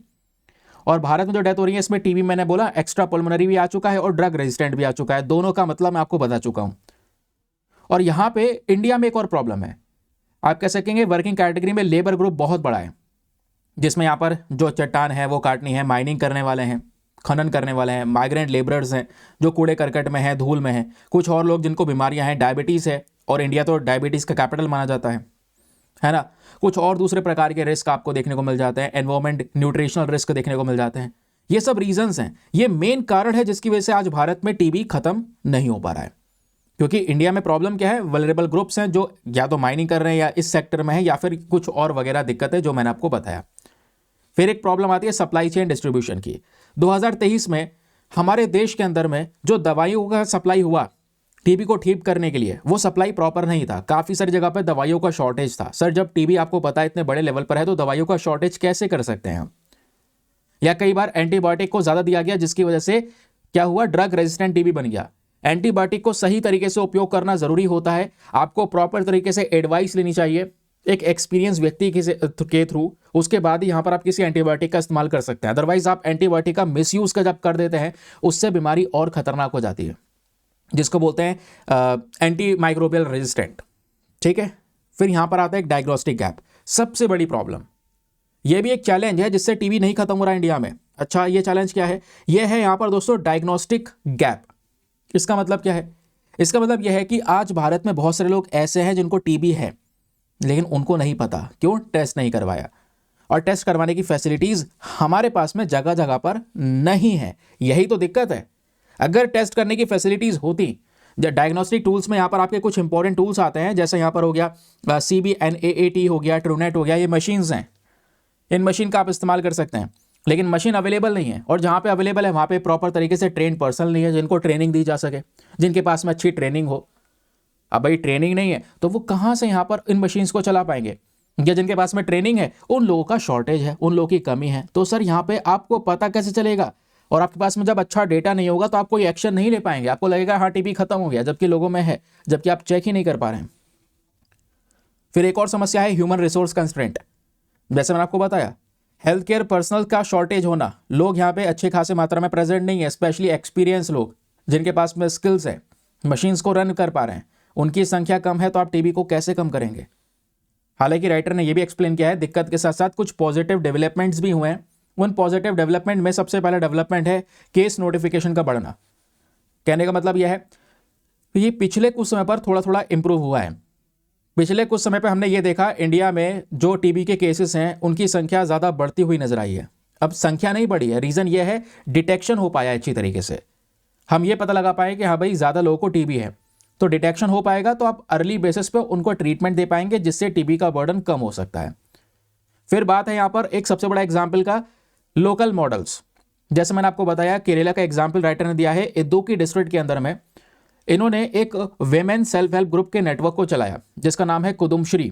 S1: और भारत में जो डेथ हो रही है इसमें टीबी मैंने बोला एक्स्ट्रा पल्मोनरी भी आ चुका है और ड्रग रेजिस्टेंट भी आ चुका है। दोनों का मतलब मैं आपको बता चुका हूं। और यहां पे इंडिया में एक और प्रॉब्लम है, आप कह सकेंगे वर्किंग कैटेगरी में लेबर ग्रुप बहुत बड़ा है, जिसमें यहाँ पर जो चट्टान है वो काटनी है, माइनिंग करने वाले हैं, खनन करने वाले हैं, माइग्रेंट लेबरर्स हैं जो कूड़े करकट में है, धूल में है, कुछ और लोग जिनको बीमारियां हैं, डायबिटीज़ है, और इंडिया तो डायबिटीज़ का कैपिटल माना जाता है ना। कुछ और दूसरे प्रकार के रिस्क आपको देखने को मिल जाते हैं, एनवायरमेंट, न्यूट्रिशनल रिस्क देखने को मिल जाते हैं। ये सब रीजंस हैं, ये मेन कारण है जिसकी वजह से आज भारत में टीबी खत्म नहीं हो पा रहा है। क्योंकि इंडिया में प्रॉब्लम क्या है, वल्नरेबल ग्रुप्स हैं जो या तो माइनिंग कर रहे हैं या इस सेक्टर में है या फिर कुछ और वगैरह दिक्कत है जो मैंने आपको बताया। फिर एक प्रॉब्लम आती है सप्लाई चेन डिस्ट्रीब्यूशन की। 2023 में हमारे देश के अंदर में जो दवाइयों का सप्लाई हुआ टीबी को ठीक करने के लिए, वो सप्लाई प्रॉपर नहीं था। काफी सारी जगह पर दवाइयों का शॉर्टेज था। सर जब टीबी आपको पता है इतने बड़े लेवल पर है तो दवाइयों का शॉर्टेज कैसे कर सकते हैं हम? या कई बार एंटीबायोटिक को ज्यादा दिया गया जिसकी वजह से क्या हुआ, ड्रग रेजिस्टेंट टीबी बन गया। एंटीबायोटिक को सही तरीके से उपयोग करना जरूरी होता है। आपको प्रॉपर तरीके से एडवाइस लेनी चाहिए एक एक्सपीरियंस व्यक्ति के थ्रू, उसके बाद ही यहां पर आप किसी एंटीबायोटिक का इस्तेमाल कर सकते हैं। अदरवाइज आप एंटीबायोटिक का मिसयूज का जब कर देते हैं उससे बीमारी और खतरनाक हो जाती है, जिसको बोलते हैं एंटी माइक्रोबियल रेजिस्टेंट। ठीक है, फिर यहां पर आता है एक डायग्नोस्टिक गैप, सबसे बड़ी प्रॉब्लम। यह भी एक चैलेंज है जिससे टीबी नहीं खत्म हो रहा है इंडिया में। अच्छा, ये चैलेंज क्या है? यह है यहां पर दोस्तों डायग्नोस्टिक गैप। इसका मतलब क्या है? इसका मतलब यह है कि आज भारत में बहुत सारे लोग ऐसे हैं जिनको टीबी है लेकिन उनको नहीं पता, क्यों? टेस्ट नहीं करवाया। और टेस्ट करवाने की फैसिलिटीज हमारे पास में जगह जगह पर नहीं है, यही तो दिक्कत है। अगर टेस्ट करने की फैसिलिटीज होती, डायग्नोस्टिक टूल्स में यहाँ पर आपके कुछ इंपॉर्टेंट टूल्स आते हैं, जैसे यहाँ पर हो गया CBNAAT हो गया, ट्रूनेट हो गया, ये मशीन्स हैं। इन मशीन का आप इस्तेमाल कर सकते हैं, लेकिन मशीन अवेलेबल नहीं है। और जहाँ पे अवेलेबल है वहाँ पे प्रॉपर तरीके से ट्रेन पर्सन नहीं है जिनको ट्रेनिंग दी जा सके, जिनके पास में अच्छी ट्रेनिंग हो। अब भाई ट्रेनिंग नहीं है तो वो कहाँ से यहाँ पर इन मशीन्स को चला पाएंगे? या जिनके पास में ट्रेनिंग है उन लोगों का शॉर्टेज है, उन लोगों की कमी है। तो सर यहाँ पे आपको पता कैसे चलेगा? और आपके पास में जब अच्छा डेटा नहीं होगा तो आप कोई एक्शन नहीं ले पाएंगे। आपको लगेगा हाँ टीबी खत्म हो गया, जबकि लोगों में है, जबकि आप चेक ही नहीं कर पा रहे हैं। फिर एक और समस्या है ह्यूमन रिसोर्स कंस्ट्रेंट। जैसे मैंने आपको बताया, हेल्थ केयर पर्सनल का शॉर्टेज होना, लोग यहाँ पे अच्छे खासे मात्रा में प्रेजेंट नहीं है, स्पेशली एक्सपीरियंस लोग जिनके पास में स्किल्स है, मशीन्स को रन कर पा रहे हैं, उनकी संख्या कम है। तो आप टीबी को कैसे कम करेंगे? हालांकि राइटर ने यह भी एक्सप्लेन किया है, दिक्कत के साथ साथ कुछ पॉजिटिव डेवलपमेंट्स भी हुए हैं। उन पॉजिटिव डेवलपमेंट में सबसे पहला डेवलपमेंट है केस नोटिफिकेशन का बढ़ना। कहने का मतलब यह है कि ये पिछले कुछ समय पर थोड़ा थोड़ा इंप्रूव हुआ है। पिछले कुछ समय पर हमने ये देखा इंडिया में जो टीबी के केसेस हैं उनकी संख्या ज़्यादा बढ़ती हुई नजर आई है। अब संख्या नहीं बढ़ी है, रीज़न ये है डिटेक्शन हो पाया अच्छी तरीके से। हम ये पता लगा पाए कि हाँ भाई ज़्यादा लोगों को टीबी है, तो डिटेक्शन हो पाएगा, तो आप अर्ली बेसिस पे उनको ट्रीटमेंट दे पाएंगे जिससे टीबी का बर्डन कम हो सकता है। फिर बात है यहाँ पर एक सबसे बड़ा एग्जाम्पल का, लोकल मॉडल्स। जैसे मैंने आपको बताया केरला का एग्जाम्पल राइटर ने दिया है, इदुक्की डिस्ट्रिक्ट के अंदर में इन्होंने एक वेमेन सेल्फ हेल्प ग्रुप के नेटवर्क को चलाया जिसका नाम है कुदुमश्री।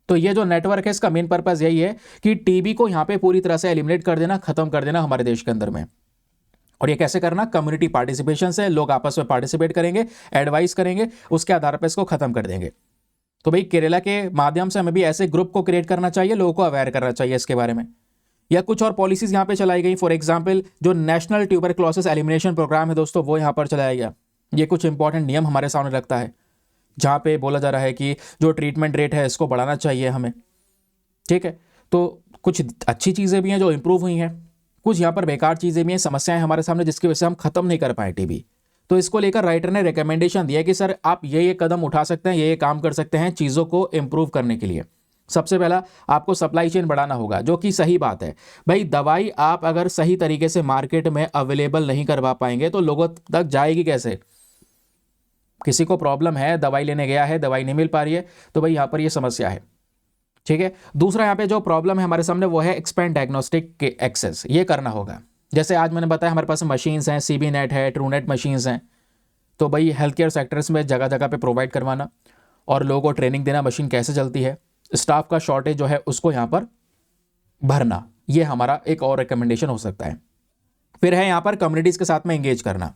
S1: तो ये जो नेटवर्क है इसका मेन पर्पस यही है कि टीबी को यहाँ पे पूरी तरह से एलिमिनेट कर देना, खत्म कर देना हमारे देश के अंदर में। और ये कैसे करना? कम्युनिटी पार्टिसिपेशन से। लोग आपस में पार्टिसिपेट करेंगे, एडवाइस करेंगे, उसके आधार पर इसको खत्म कर देंगे। तो भाई केरला के माध्यम से हमें भी ऐसे ग्रुप को क्रिएट करना चाहिए, लोगों को अवेयर करना चाहिए इसके बारे में। या कुछ और पॉलिसीज यहाँ पे चलाई गई। फॉर एग्जाम्पल जो नेशनल ट्यूबरक्लोसिस एलिमिनेशन प्रोग्राम है दोस्तों, वो यहाँ पर चलाया गया। ये कुछ इंपॉर्टेंट नियम हमारे सामने रखता है जहाँ पे बोला जा रहा है कि जो ट्रीटमेंट रेट है इसको बढ़ाना चाहिए हमें। ठीक है, तो कुछ अच्छी चीज़ें भी हैं जो इंप्रूव हुई हैं, कुछ यहाँ पर बेकार चीज़ें भी हैं, समस्याएं हमारे सामने जिसकी वजह से हम खत्म नहीं कर पाए टीबी। तो इसको लेकर राइटर ने रिकमेंडेशन दिया कि सर आप ये कदम उठा सकते हैं, ये काम कर सकते हैं चीज़ों को इंप्रूव करने के लिए। सबसे पहला आपको सप्लाई चेन बढ़ाना होगा, जो कि सही बात है। भाई दवाई आप अगर सही तरीके से मार्केट में अवेलेबल नहीं करवा पाएंगे तो लोगों तक जाएगी कैसे? किसी को प्रॉब्लम है, दवाई लेने गया है, दवाई नहीं मिल पा रही है, तो भाई यहाँ पर ये समस्या है। ठीक है, दूसरा यहाँ पे जो प्रॉब्लम है हमारे सामने वो है एक्सपेंड डायग्नोस्टिक के एक्सेस। ये करना होगा। जैसे आज मैंने बताया हमारे पास मशीन्स हैं, सीबी नेट है, ट्रू नेट मशीन्स हैं। तो भाई हेल्थ केयर सेक्टर्स में जगह जगह पे प्रोवाइड करवाना और लोगों को ट्रेनिंग देना मशीन कैसे चलती है, स्टाफ का शॉर्टेज जो है उसको यहाँ पर भरना, ये हमारा एक और रिकमेंडेशन हो सकता है। फिर है यहाँ पर कम्युनिटीज़ के साथ में एंगेज करना।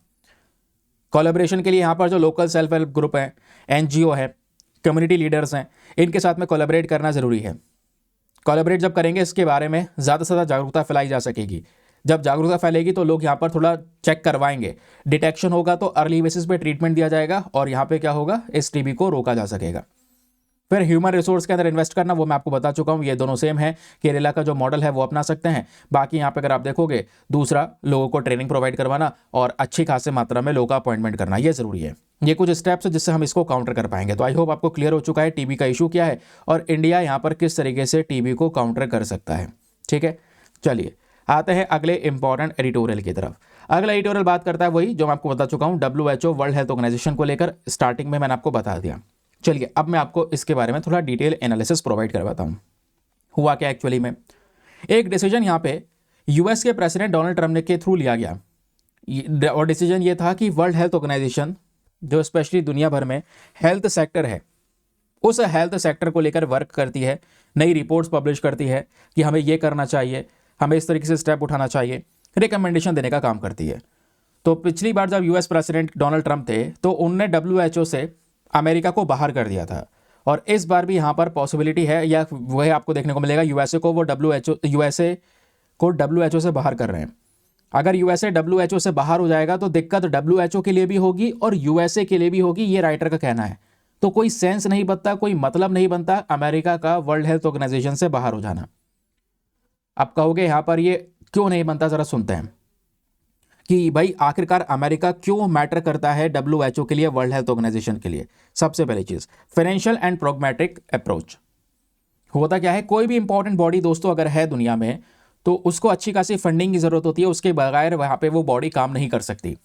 S1: कोलैबोरेशन के लिए यहाँ पर जो लोकल सेल्फ हेल्प ग्रुप है, एनजीओ है, कम्युनिटी लीडर्स हैं, इनके साथ में कोलैबोरेट करना ज़रूरी है। कोलैबोरेट जब करेंगे इसके बारे में ज़्यादा से ज़्यादा जागरूकता फैलाई जा सकेगी। जब जागरूकता फैलेगी तो लोग यहाँ पर थोड़ा चेक करवाएंगे, डिटेक्शन होगा तो अर्ली बेसिस पे ट्रीटमेंट दिया जाएगा और यहाँ पे क्या होगा, इस टीबी को रोका जा सकेगा। फिर ह्यूमन रिसोर्स के अंदर इन्वेस्ट करना, वो मैं आपको बता चुका हूँ, ये दोनों सेम है। केरला का जो मॉडल है वो अपना सकते हैं। बाकी यहाँ पे अगर आप देखोगे, दूसरा लोगों को ट्रेनिंग प्रोवाइड करवाना और अच्छी खासी मात्रा में लोगों का अपॉइंटमेंट करना, ये जरूरी है। ये कुछ स्टेप्स है जिससे हम इसको काउंटर कर पाएंगे। तो आई होप आपको क्लियर हो चुका है टीबी का इशू क्या है और इंडिया यहाँ पर किस तरीके से टीबी को काउंटर कर सकता है। ठीक है, चलिए आते हैं अगले इंपॉर्टेंट एडिटोरियल की तरफ। अगला एडिटोरियल बात करता है वही जो मैं आपको बता चुका हूँ, WHO वर्ल्ड हेल्थ ऑर्गेनाइजेशन को लेकर। स्टार्टिंग में मैंने आपको बता दिया। चलिए अब मैं आपको इसके बारे में थोड़ा डिटेल एनालिसिस प्रोवाइड करवाता हूँ। हुआ क्या एक्चुअली में, एक डिसीजन यहाँ पे यूएस के प्रेसिडेंट डोनाल्ड ट्रंप के थ्रू लिया गया और डिसीजन ये था कि वर्ल्ड हेल्थ ऑर्गेनाइजेशन जो स्पेशली दुनिया भर में हेल्थ सेक्टर है, उस हेल्थ सेक्टर को लेकर वर्क करती है, नई रिपोर्ट्स पब्लिश करती है कि हमें ये करना चाहिए, हमें इस तरीके से स्टेप उठाना चाहिए, रिकमेंडेशन देने का काम करती है। तो पिछली बार जब यूएस प्रेसिडेंट डोनाल्ड ट्रंप थे तो उनने WHO से अमेरिका को बाहर कर दिया था और इस बार भी यहाँ पर पॉसिबिलिटी है या वह आपको देखने को मिलेगा यूएसए को WHO से बाहर कर रहे हैं। अगर यूएसए WHO से बाहर हो जाएगा तो दिक्कत WHO के लिए भी होगी और यूएसए के लिए भी होगी, ये राइटर का कहना है। तो कोई सेंस नहीं बनता, कोई मतलब नहीं बनता अमेरिका का वर्ल्ड हेल्थ ऑर्गेनाइजेशन से बाहर हो जाना। आप कहोगे यहाँ पर ये क्यों नहीं बनता, जरा सुनते हैं कि भाई आखिरकार अमेरिका क्यों मैटर करता है WHO के लिए, वर्ल्ड हेल्थ ऑर्गेनाइजेशन के लिए। सबसे पहली चीज फाइनेंशियल एंड प्रोग्मेटिक अप्रोच। होता क्या है, कोई भी इंपॉर्टेंट बॉडी दोस्तों अगर है दुनिया में तो उसको अच्छी खासी फंडिंग की जरूरत होती है, उसके बगैर वहां पे वो बॉडी काम नहीं कर सकती।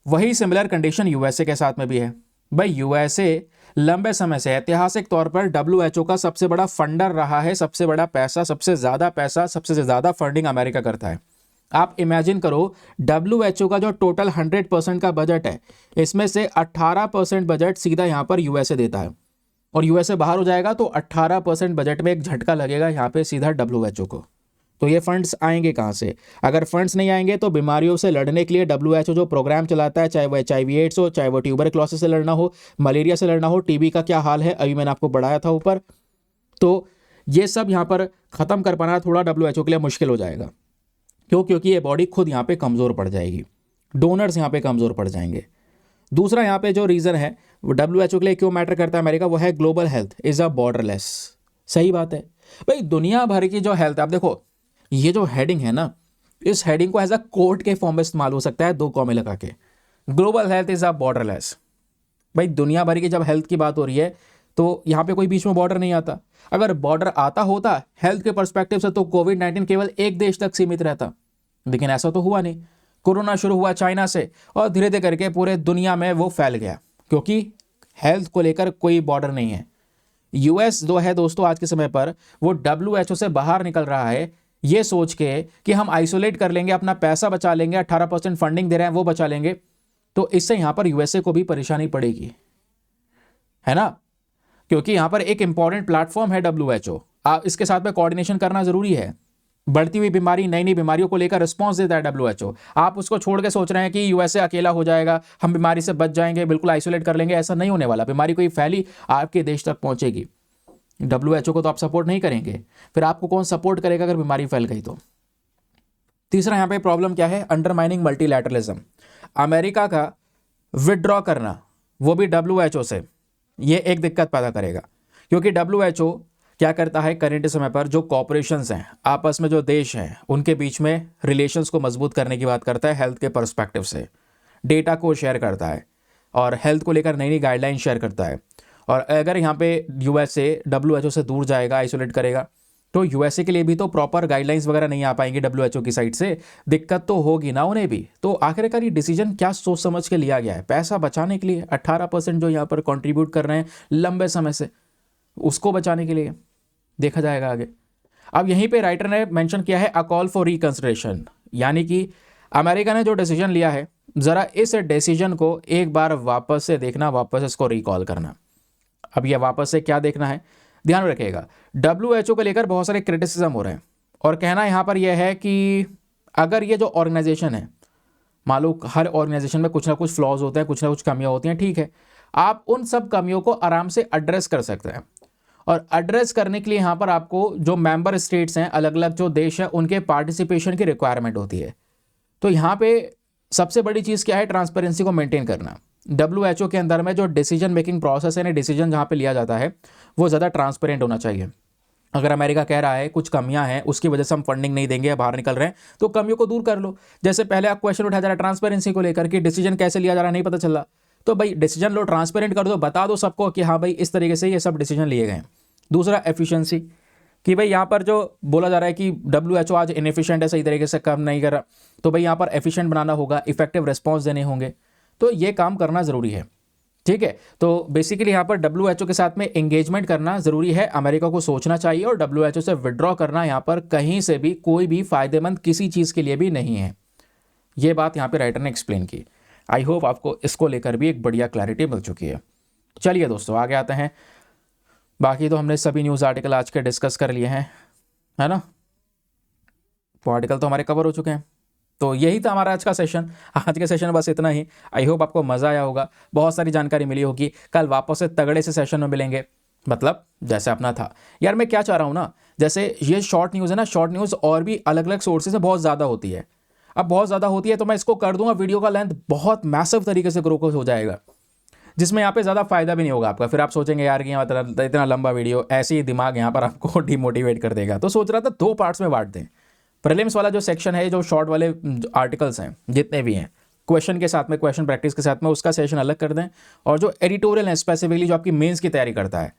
S1: वही सिमिलर कंडीशन यूएसए के साथ में भी है। भाई यूएसए लंबे समय से ऐतिहासिक तौर पर WHO का सबसे बड़ा फंडर रहा है, सबसे बड़ा पैसा, सबसे ज्यादा फंडिंग अमेरिका करता है। आप इमेजिन करो WHO का जो टोटल 100% का बजट है, इसमें से 18% बजट सीधा यहाँ पर यूएसए देता है और यूएसए बाहर हो जाएगा तो 18% बजट में एक झटका लगेगा यहाँ पे सीधा WHO को। तो ये फंड्स आएंगे कहाँ से? अगर फंड्स नहीं आएंगे तो बीमारियों से लड़ने के लिए WHO जो प्रोग्राम चलाता है, चाहे वो HIV एड्स हो, चाहे वो ट्यूबरक्लोसिस से लड़ना हो, मलेरिया से लड़ना हो, टीबी का क्या हाल है अभी मैंने आपको बढ़ाया था ऊपर, तो ये सब यहाँ पर खत्म कर पाना थोड़ा WHO के लिए मुश्किल हो जाएगा। क्यों? क्योंकि ये बॉडी खुद यहाँ पे कमज़ोर पड़ जाएगी, डोनर्स यहाँ पे कमज़ोर पड़ जाएंगे। दूसरा यहाँ पे जो रीज़न है वो WHO के लिए क्यों मैटर करता है अमेरिका, वो है global health is a borderless. सही बात है भाई, दुनिया भर की जो हेल्थ, आप देखो ये जो हेडिंग है ना, इस हेडिंग को एज अ कोट के फॉर्म में इस्तेमाल हो सकता है, 2 कॉमे लगा के, global health is a borderless. भाई दुनिया भर की जब हेल्थ की बात हो रही है तो यहाँ पे कोई बीच में बॉर्डर नहीं आता। अगर बॉर्डर आता होता हेल्थ के पर्सपेक्टिव से तो कोविड-19 केवल एक देश तक सीमित रहता, लेकिन ऐसा तो हुआ नहीं। कोरोना शुरू हुआ चाइना से और धीरे धीरे करके पूरे दुनिया में वो फैल गया, क्योंकि हेल्थ को लेकर कोई बॉर्डर नहीं है। यूएस जो है दोस्तों आज के समय पर वो WHO से बाहर निकल रहा है ये सोच के कि हम आइसोलेट कर लेंगे, अपना पैसा बचा लेंगे, 18% फंडिंग दे रहे हैं वो बचा लेंगे, तो इससे यहाँ पर यूएसए को भी परेशानी पड़ेगी, है ना, क्योंकि यहाँ पर एक इंपॉर्टेंट प्लेटफॉर्म है WHO। आप इसके साथ में कोऑर्डिनेशन करना जरूरी है। बढ़ती हुई बीमारी, नई नई बीमारियों को लेकर रिस्पॉन्स देता है WHO। आप उसको छोड़ के सोच रहे हैं कि यूएसए अकेला हो जाएगा, हम बीमारी से बच जाएंगे, बिल्कुल आइसोलेट कर लेंगे, ऐसा नहीं होने वाला। बीमारी कोई फैली आपके देश तक पहुंचेगी। WHO को तो आप सपोर्ट नहीं करेंगे, फिर आपको कौन सपोर्ट करेगा अगर बीमारी फैल गई तो। तीसरा यहाँ पे प्रॉब्लम क्या है, अंडरमाइनिंग मल्टीलैटरलिज्म। अमेरिका का विड्रॉ करना, वो भी WHO से, ये एक दिक्कत पैदा करेगा, क्योंकि WHO क्या करता है, करंट समय पर जो कॉर्पोरेशंस हैं, आपस में जो देश हैं, उनके बीच में रिलेशंस को मजबूत करने की बात करता है हेल्थ के पर्सपेक्टिव से। डेटा को शेयर करता है और हेल्थ को लेकर नई नई गाइडलाइन शेयर करता है। और अगर यहाँ पे यूएसए WHO से दूर जाएगा, आइसोलेट करेगा, तो यूएसए के लिए भी तो प्रॉपर गाइडलाइंस वगैरह नहीं आ पाएंगी WHO की साइड से, दिक्कत तो होगी ना उन्हें भी। तो आखिरकार ये डिसीजन क्या सोच समझ के लिया गया है, पैसा बचाने के लिए। 18% जो यहाँ पर कंट्रीब्यूट कर रहे हैं लंबे समय से, उसको बचाने के लिए देखा जाएगा आगे। अब यहीं पे राइटर ने मेंशन किया है अ कॉल फॉर रिकंसिडरेशन, यानी कि अमेरिका ने जो डिसीजन लिया है, जरा इस डिसीजन को एक बार वापस से देखना, वापस इसको रिकॉल करना। अब यह वापस से क्या देखना है, ध्यान रखिएगा, WHO को लेकर बहुत सारे क्रिटिसिज्म हो रहे हैं, और कहना यहाँ पर यह है कि अगर ये जो ऑर्गेनाइजेशन है, मान लो हर ऑर्गेनाइजेशन में कुछ ना कुछ फ्लॉज होते हैं, कुछ ना कुछ कमियां होती हैं, ठीक है, आप उन सब कमियों को आराम से एड्रेस कर सकते हैं। और एड्रेस करने के लिए यहाँ पर आपको जो मेंबर स्टेट्स हैं, अलग अलग जो देश हैं, उनके पार्टिसिपेशन की रिक्वायरमेंट होती है। तो यहाँ पे सबसे बड़ी चीज़ क्या है, ट्रांसपेरेंसी को मेंटेन करना। WHO के अंदर में जो डिसीजन मेकिंग प्रोसेस है, डिसीजन जहाँ पे लिया जाता है, वो ज़्यादा ट्रांसपेरेंट होना चाहिए। अगर अमेरिका कह रहा है कुछ कमियां हैं, उसकी वजह से हम फंडिंग नहीं देंगे या बाहर निकल रहे हैं, तो कमियों को दूर कर लो। जैसे पहले आप क्वेश्चन उठाया जा रहा है ट्रांसपेरेंसी को लेकर कि डिसीजन कैसे लिया जा रहा है, नहीं पता चल रहा, तो भाई डिसीजन लो, ट्रांसपेरेंट कर दो, बता दो सबको कि हाँ भाई इस तरीके से ये सब डिसीजन लिए गए। दूसरा एफिशिएंसी, कि भाई यहाँ पर जो बोला जा रहा है कि WHO आज इनएफिशिएंट है, सही तरीके से काम नहीं कर रहा, तो भाई यहाँ पर एफिशिएंट बनाना होगा, इफेक्टिव रिस्पॉन्स देने होंगे, तो ये काम करना ज़रूरी है, ठीक है। तो बेसिकली यहाँ पर WHO के साथ में एंगेजमेंट करना ज़रूरी है, अमेरिका को सोचना चाहिए, और WHO से विड्रॉ करना यहाँ पर कहीं से भी कोई भी फ़ायदेमंद किसी चीज़ के लिए भी नहीं है। ये बात यहाँ पे राइटर ने एक्सप्लेन की। आई होप आपको इसको लेकर भी एक बढ़िया क्लैरिटी मिल चुकी है। चलिए दोस्तों आगे आते हैं। बाकी तो हमने सभी न्यूज़ आर्टिकल आज के डिस्कस कर लिए हैं, है ना, तो आर्टिकल तो हमारे कवर हो चुके हैं। तो यही था हमारा आज का सेशन। आज के सेशन में बस इतना ही। आई होप आपको मज़ा आया होगा, बहुत सारी जानकारी मिली होगी। कल वापस से तगड़े से सेशन में मिलेंगे, मतलब जैसे अपना था। यार मैं क्या चाह रहा हूँ ना, जैसे ये शॉर्ट न्यूज़ है ना, शॉर्ट न्यूज़ और भी अलग अलग सोर्सेज से बहुत ज़्यादा होती है। अब बहुत ज़्यादा होती है तो मैं इसको कर दूंगा, वीडियो का लेंथ बहुत मैसिव तरीके से ग्रो हो जाएगा, जिसमें यहाँ पे ज़्यादा फायदा भी नहीं होगा आपका। फिर आप सोचेंगे यार कि यहाँ पर इतना लंबा वीडियो, ऐसे ही दिमाग यहाँ पर आपको डिमोटिवेट कर देगा। तो सोच रहा था 2 पार्ट्स में बांट दें। प्रीलिम्स वाला जो सेक्शन है, जो शॉर्ट वाले आर्टिकल्स हैं जितने भी हैं, क्वेश्चन के साथ में, क्वेश्चन प्रैक्टिस के साथ में, उसका सेशन अलग कर दें। और जो एडिटोरियल है, स्पेसिफिकली जो आपकी मेंस की तैयारी करता है,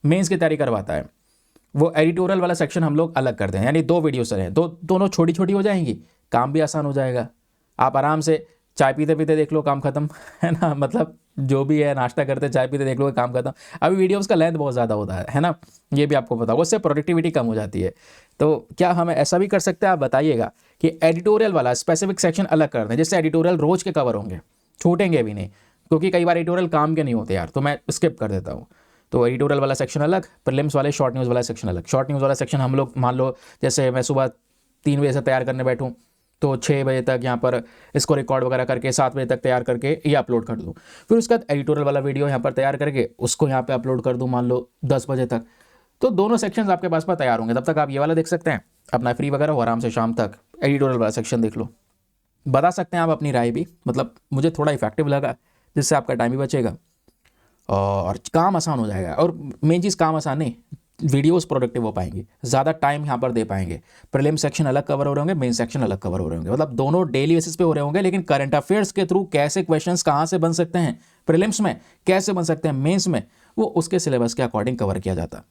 S1: मेंस की तैयारी करवाता है, वो एडिटोरियल वाला सेक्शन हम लोग अलग कर दें। यानी 2 वीडियो से हैं, दोनों छोटी छोटी हो जाएंगी, काम भी आसान हो जाएगा। आप आराम से चाय पीते पीते देख लो, काम खत्म, है ना, मतलब जो भी है, नाश्ता करते चाय पीते देख लो, काम खत्म। अभी वीडियोस का लेंथ बहुत ज़्यादा होता है ना, ये भी आपको पता होगा, उससे प्रोडक्टिविटी कम हो जाती है। तो क्या हम ऐसा भी कर सकते हैं, आप बताइएगा कि एडिटोरियल वाला स्पेसिफिक सेक्शन अलग कर दें, जिससे एडिटोरियल रोज के कवर होंगे, छूटेंगे भी नहीं, क्योंकि कई बार एडिटोरियल काम के नहीं होते यार, तो मैं स्किप कर देता हूँ। तो एडिटोरियल वाला सेक्शन अलग, प्रीलिम्स वाले शॉर्ट न्यूज़ वाला सेक्शन अलग। शॉर्ट न्यूज़ वाला सेक्शन हम लोग, मान लो जैसे मैं सुबह 3 बजे से तैयार करने बैठूँ, तो 6 बजे तक यहाँ पर इसको रिकॉर्ड वगैरह करके 7 बजे तक तैयार करके ये अपलोड कर दूँ। फिर उसके बाद एडिटोरियल वाला वीडियो यहाँ पर तैयार करके उसको यहाँ पे अपलोड कर दूँ, मान लो 10 बजे तक। तो दोनों सेक्शंस आपके पास पर तैयार होंगे, तब तक आप ये वाला देख सकते हैं, अपना फ्री वगैरह हो, आराम से शाम तक एडिटोरियल वाला सेक्शन देख लो। बता सकते हैं आप अपनी राय भी, मतलब मुझे थोड़ा इफेक्टिव लगा, जिससे आपका टाइम भी बचेगा और काम आसान हो जाएगा। और मेन चीज़ काम आसान नहीं, वीडियोस प्रोडक्टिव हो पाएंगी, ज़्यादा टाइम यहाँ पर दे पाएंगे। प्रीलिम सेक्शन अलग कवर हो रहे होंगे, मेन सेक्शन अलग कवर हो रहे होंगे, मतलब दोनों डेली बेसिस पे हो रहे होंगे। लेकिन करंट अफेयर्स के थ्रू कैसे क्वेश्चंस कहाँ से बन सकते हैं, प्रीलिम्स में कैसे बन सकते हैं, मेंस में, वो उसके सिलेबस के अकॉर्डिंग कवर किया जाता।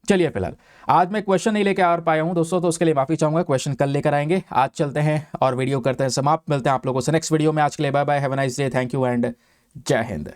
S1: चलिए फिलहाल आज मैं क्वेश्चन नहीं लेकर आ पाया हूँ दोस्तों, तो उसके लिए माफी चाहूँगा, क्वेश्चन कल लेकर आएंगे। आज चलते हैं और वीडियो करते हैं समाप्त। मिलते हैं आप लोगों से नेक्स्ट वीडियो में। आज के लिए bye bye, have a nice day, thank you and जय हिंद।